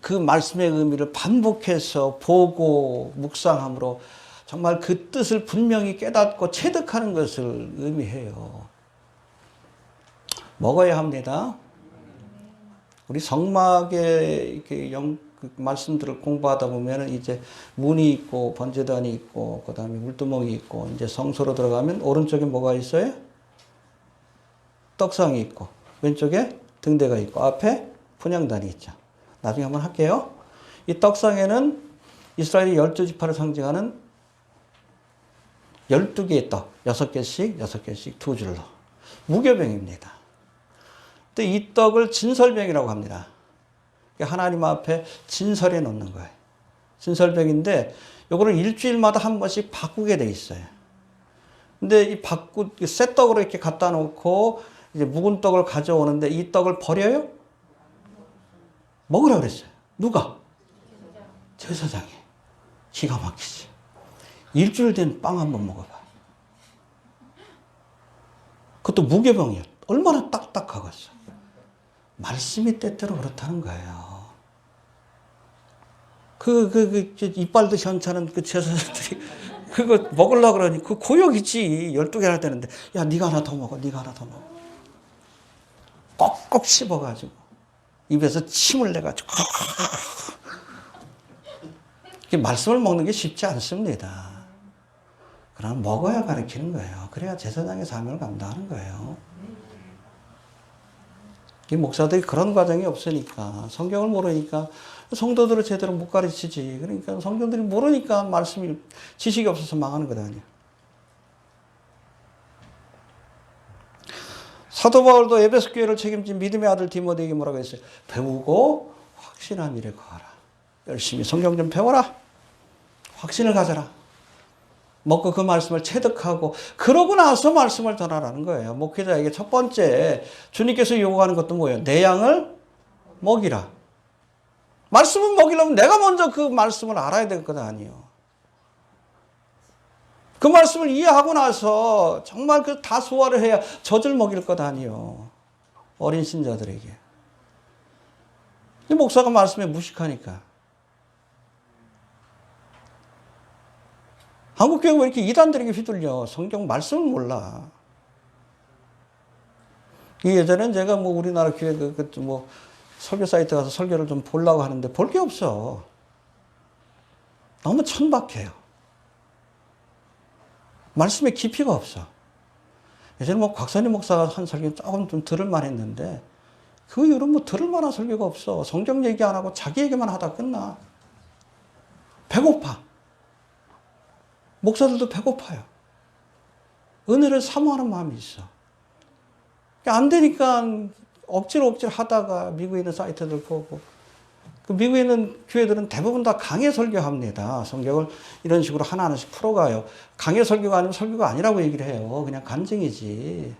그 말씀의 의미를 반복해서 보고 묵상함으로 정말 그 뜻을 분명히 깨닫고 체득하는 것을 의미해요. 먹어야 합니다. 우리 성막의 이렇게 그 말씀들을 공부하다 보면 이제 문이 있고 번제단이 있고 그다음에 물두멍이 있고 이제 성소로 들어가면 오른쪽에 뭐가 있어요? 떡상이 있고 왼쪽에 등대가 있고 앞에 분향단이 있죠. 나중에 한번 할게요. 이 떡상에는 이스라엘의 12지파를 상징하는 12개의 떡, 6개씩 두 줄로 무교병입니다. 근데 이 떡을 진설병이라고 합니다. 하나님 앞에 진설해 놓는 거예요. 진설병인데 요거를 일주일마다 한 번씩 바꾸게 돼 있어요. 근데 이 새 떡으로 이렇게 갖다 놓고 이제 묵은 떡을 가져오는데 이 떡을 버려요? 먹으라 그랬어요. 누가? 제사장이. 기가 막히지. 일주일 된 빵 한번 먹어봐. 그것도 무교병이야. 얼마나 딱딱하겠어. 말씀이 때때로 그렇다는 거예요. 이빨도 현찮은 그 제사장들이 그거 먹으려고 그러니 그 고역이지. 12개나 되는데 야 네가 하나 더 먹어. 네가 하나 더 먹어. 꼭꼭 씹어가지고 입에서 침을 내가지고 말씀을 먹는 게 쉽지 않습니다. 그러나 먹어야 가르치는 거예요. 그래야 제사장의 사명을 감당하는 거예요. 이 목사들이 그런 과정이 없으니까 성경을 모르니까 성도들을 제대로 못 가르치지. 그러니까 성도들이 모르니까 말씀이 지식이 없어서 망하는 거다. 사도 바울도 에베소 교회를 책임진 믿음의 아들 디모데에게 뭐라고 했어요? 배우고 확신한 일에 거하라. 열심히 성경 좀 배워라. 확신을 가져라. 먹고 그 말씀을 체득하고 그러고 나서 말씀을 전하라는 거예요. 목회자에게 첫 번째 주님께서 요구하는 것도 뭐예요? 내 양을 먹이라. 말씀을 먹이려면 내가 먼저 그 말씀을 알아야 될 것 아니에요. 그 말씀을 이해하고 나서 정말 그 다 소화를 해야 젖을 먹일 것 아니에요. 어린 신자들에게. 목사가 말씀에 무식하니까. 한국교회가 왜 이렇게 이단들에게 휘둘려? 성경 말씀을 몰라. 예전엔 제가 뭐 우리나라 교회 뭐 설교 사이트 가서 설교를 좀 보려고 하는데 볼 게 없어. 너무 천박해요. 말씀에 깊이가 없어. 예전에 뭐 곽선희 목사가 한 설교 조금 좀 들을만 했는데 그 이후로 뭐 들을만한 설교가 없어. 성경 얘기 안 하고 자기 얘기만 하다 끝나. 배고파. 목사들도 배고파요. 은혜를 사모하는 마음이 있어. 안 되니까 억지로 하다가 미국에 있는 사이트들 보고 그 미국에 있는 교회들은 대부분 다 강해 설교합니다. 성경을 이런 식으로 하나하나씩 풀어가요. 강해 설교가 아니면 설교가 아니라고 얘기를 해요. 그냥 간증이지.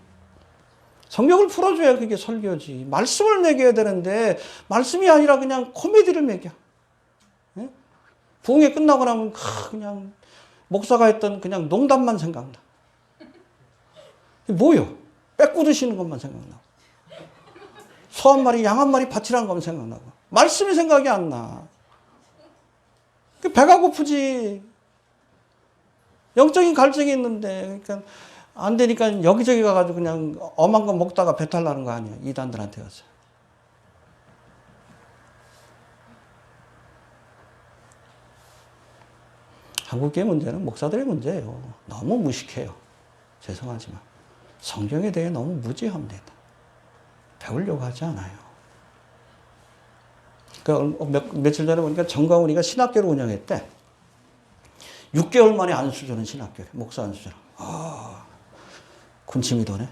성경을 풀어줘야 그게 설교지. 말씀을 매겨야 되는데 말씀이 아니라 그냥 코미디를 매겨. 예? 부흥회 끝나고 나면 그냥 목사가 했던 그냥 농담만 생각나. 뭐요? 빼꾸드시는 것만 생각나고. 소 한 마리, 양 한 마리 바치라는 것만 생각나고. 말씀이 생각이 안 나. 배가 고프지. 영적인 갈증이 있는데, 그러니까 안 되니까 여기저기 가가지고 그냥 엄한 거 먹다가 배탈 나는 거 아니야. 이단들한테 가서. 한국의 문제는 목사들의 문제예요. 너무 무식해요. 죄송하지만. 성경에 대해 너무 무지합니다. 배우려고 하지 않아요. 며칠 전에 보니까 정광훈이가 신학교를 운영했대. 6개월 만에 안수 주는 신학교래. 목사 안수 주는. 군침이 도네.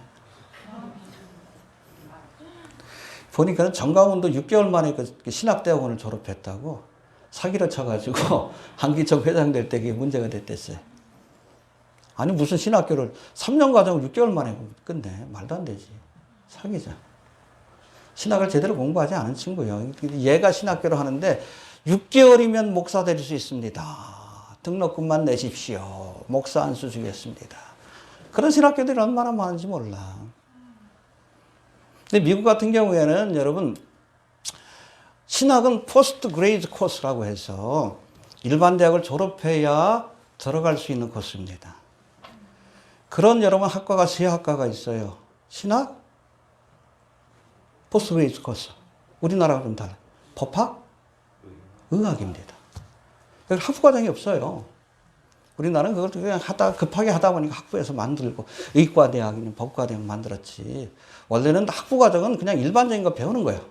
보니까 정광훈도 6개월 만에 그 신학대학원을 졸업했다고 사기를 쳐가지고 한기총 회장 될 때 그게 문제가 됐댔어요. 아니 무슨 신학교를 3년 과정을 6개월 만에 끝내. 말도 안 되지. 사기자. 신학을 제대로 공부하지 않은 친구예요. 얘가 신학교를 하는데 6개월이면 목사 될 수 있습니다. 등록금만 내십시오. 목사 안수 주겠습니다. 그런 신학교들이 얼마나 많은지 몰라. 근데 미국 같은 경우에는 여러분, 신학은 포스트 그레이드 코스라고 해서 일반 대학을 졸업해야 들어갈 수 있는 코스입니다. 그런 여러분 학과가 세 학과가 있어요. 신학, 포스트 그레이드 코스. 우리나라가 좀 달라요. 법학, 의학입니다. 학부 과정이 없어요. 우리나라는 그걸 그냥 급하게 하다 보니까 학부에서 만들고 의과대학이나 법과대학 만들었지. 원래는 학부 과정은 그냥 일반적인 거 배우는 거예요.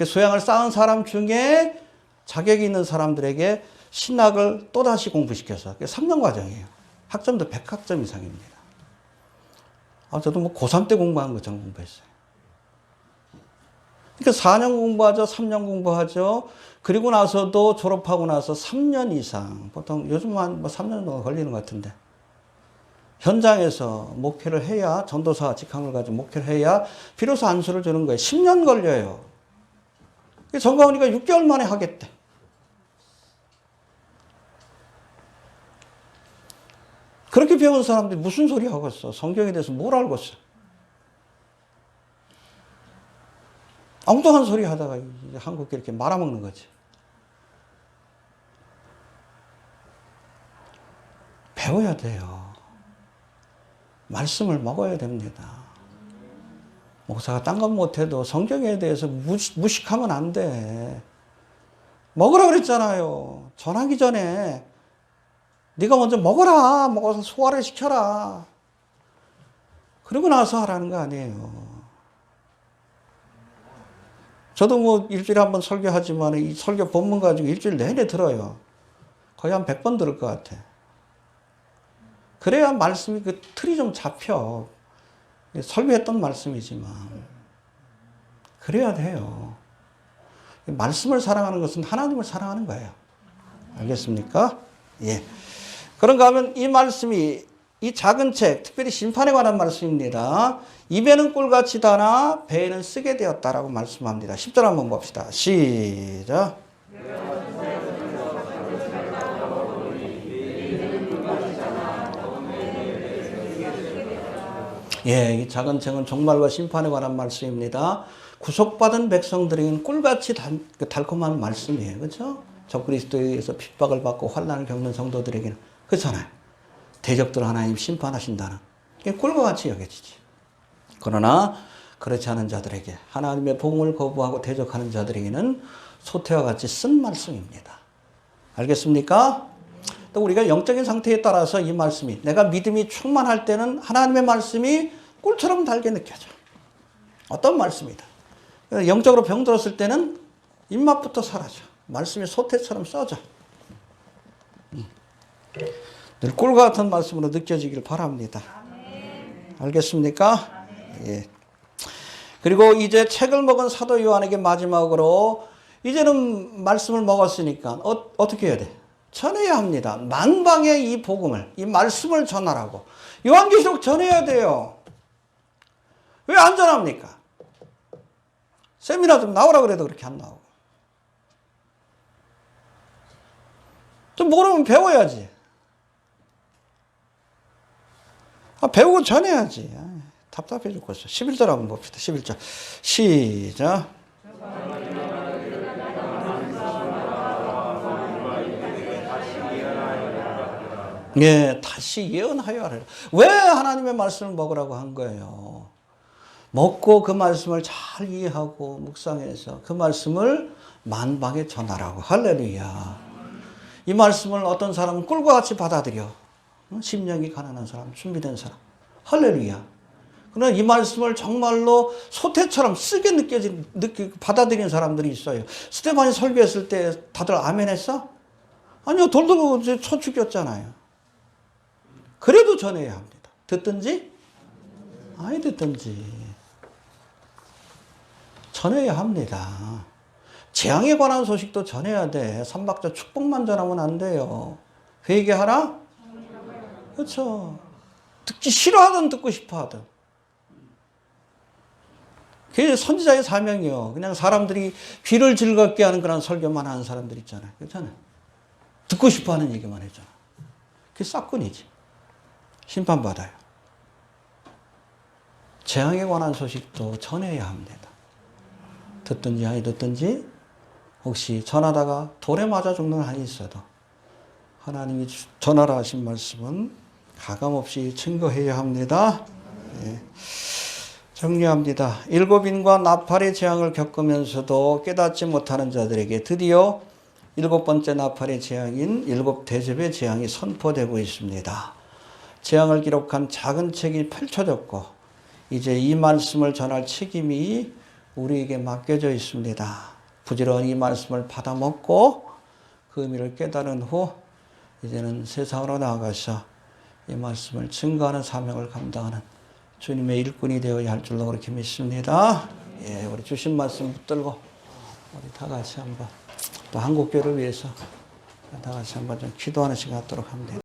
소양을 쌓은 사람 중에 자격이 있는 사람들에게 신학을 또다시 공부시켜서 3년 과정이에요. 학점도 100학점 이상입니다. 저도 뭐 고3 때 공부한 것처럼 공부했어요. 그러니까 4년 공부하죠. 3년 공부하죠. 그리고 나서도 졸업하고 나서 3년 이상, 보통 요즘 한 3년 정도 걸리는 것 같은데, 현장에서 목회를 해야, 전도사 직함을 가지고 목회를 해야 비로소 안수를 주는 거예요. 10년 걸려요. 정가훈이가 6개월 만에 하겠대. 그렇게 배운 사람들이 무슨 소리 하고 있어? 성경에 대해서 뭘 알고 있어? 엉뚱한 소리 하다가 한국에 이렇게 말아먹는 거지. 배워야 돼요. 말씀을 먹어야 됩니다. 목사가 딴 건 못해도 성경에 대해서 무식하면 안 돼. 먹으라 그랬잖아요. 전하기 전에 네가 먼저 먹어라. 먹어서 소화를 시켜라. 그러고 나서 하라는 거 아니에요. 저도 뭐 일주일에 한 번 설교하지만 이 설교 본문 가지고 일주일 내내 들어요. 거의 한 100번 들을 것 같아. 그래야 말씀이 그 틀이 좀 잡혀. 설교했던 말씀이지만. 그래야 돼요. 말씀을 사랑하는 것은 하나님을 사랑하는 거예요. 알겠습니까? 예. 그런가 하면 이 말씀이 이 작은 책, 특별히 심판에 관한 말씀입니다. 입에는 꿀같이 다나 배에는 쓰게 되었다라고 말씀합니다. 10절 한번 봅시다. 시작. 예, 이 작은 책은 종말과 심판에 관한 말씀입니다. 구속받은 백성들에게는 꿀같이 달콤한 말씀이에요. 그렇죠? 적그리스도에 의해서 핍박을 받고 환난을 겪는 성도들에게는 그렇잖아요. 대적들 하나님 심판하신다는 게 꿀과 같이 여겨지지. 그러나 그렇지 않은 자들에게, 하나님의 복음을 거부하고 대적하는 자들에게는 소태와 같이 쓴 말씀입니다. 알겠습니까? 또 우리가 영적인 상태에 따라서 이 말씀이, 내가 믿음이 충만할 때는 하나님의 말씀이 꿀처럼 달게 느껴져. 어떤 말씀이다. 영적으로 병들었을 때는 입맛부터 사라져. 말씀이 소태처럼 써져. 늘 꿀과 같은 말씀으로 느껴지길 바랍니다. 알겠습니까? 예. 그리고 이제 책을 먹은 사도 요한에게 마지막으로, 이제는 말씀을 먹었으니까 어떻게 해야 돼? 전해야 합니다. 만방에 이 복음을, 이 말씀을 전하라고. 요한계시록 전해야 돼요. 왜 안 전합니까? 세미나 좀 나오라 그래도 그렇게 안 나오고. 좀 모르면 배워야지. 배우고 전해야지. 답답해 죽겠어. 11절 한번 봅시다. 11절. 시작. 예, 다시 예언하여 하라. 왜 하나님의 말씀을 먹으라고 한 거예요? 먹고 그 말씀을 잘 이해하고 묵상해서 그 말씀을 만방에 전하라고. 할렐루야. 이 말씀을 어떤 사람은 꿀과 같이 받아들여. 심령이 가난한 사람, 준비된 사람. 할렐루야. 그러나 이 말씀을 정말로 소태처럼 쓰게 받아들이는 사람들이 있어요. 스테반이 설교했을 때 다들 아멘 했어? 아니요, 돌도 쳐 죽였잖아요. 그래도 전해야 합니다. 듣든지, 아니 듣든지. 전해야 합니다. 재앙에 관한 소식도 전해야 돼. 삼박자 축복만 전하면 안 돼요. 회개하라? 그렇죠. 듣기 싫어하든 듣고 싶어하든. 그게 선지자의 사명이요. 그냥 사람들이 귀를 즐겁게 하는 그런 설교만 하는 사람들 있잖아요. 그렇잖아요. 듣고 싶어하는 얘기만 해줘. 그게 싹군이지. 심판받아요. 재앙에 관한 소식도 전해야 합니다. 듣든지 아니 듣든지 혹시 전하다가 돌에 맞아 죽는 한이 있어도 하나님이 전하라 하신 말씀은 가감없이 증거해야 합니다. 예. 정리합니다. 일곱인과 나팔의 재앙을 겪으면서도 깨닫지 못하는 자들에게 드디어 일곱 번째 나팔의 재앙인 일곱 대접의 재앙이 선포되고 있습니다. 재앙을 기록한 작은 책이 펼쳐졌고 이제 이 말씀을 전할 책임이 우리에게 맡겨져 있습니다. 부지런히 이 말씀을 받아먹고 그 의미를 깨달은 후 이제는 세상으로 나아가서 이 말씀을 증거하는 사명을 감당하는 주님의 일꾼이 되어야 할 줄로 그렇게 믿습니다. 예, 우리 주신 말씀 붙들고 우리 다 같이 한번 또 한국교회를 위해서 다 같이 한번 좀 기도하는 시간 갖도록 합니다.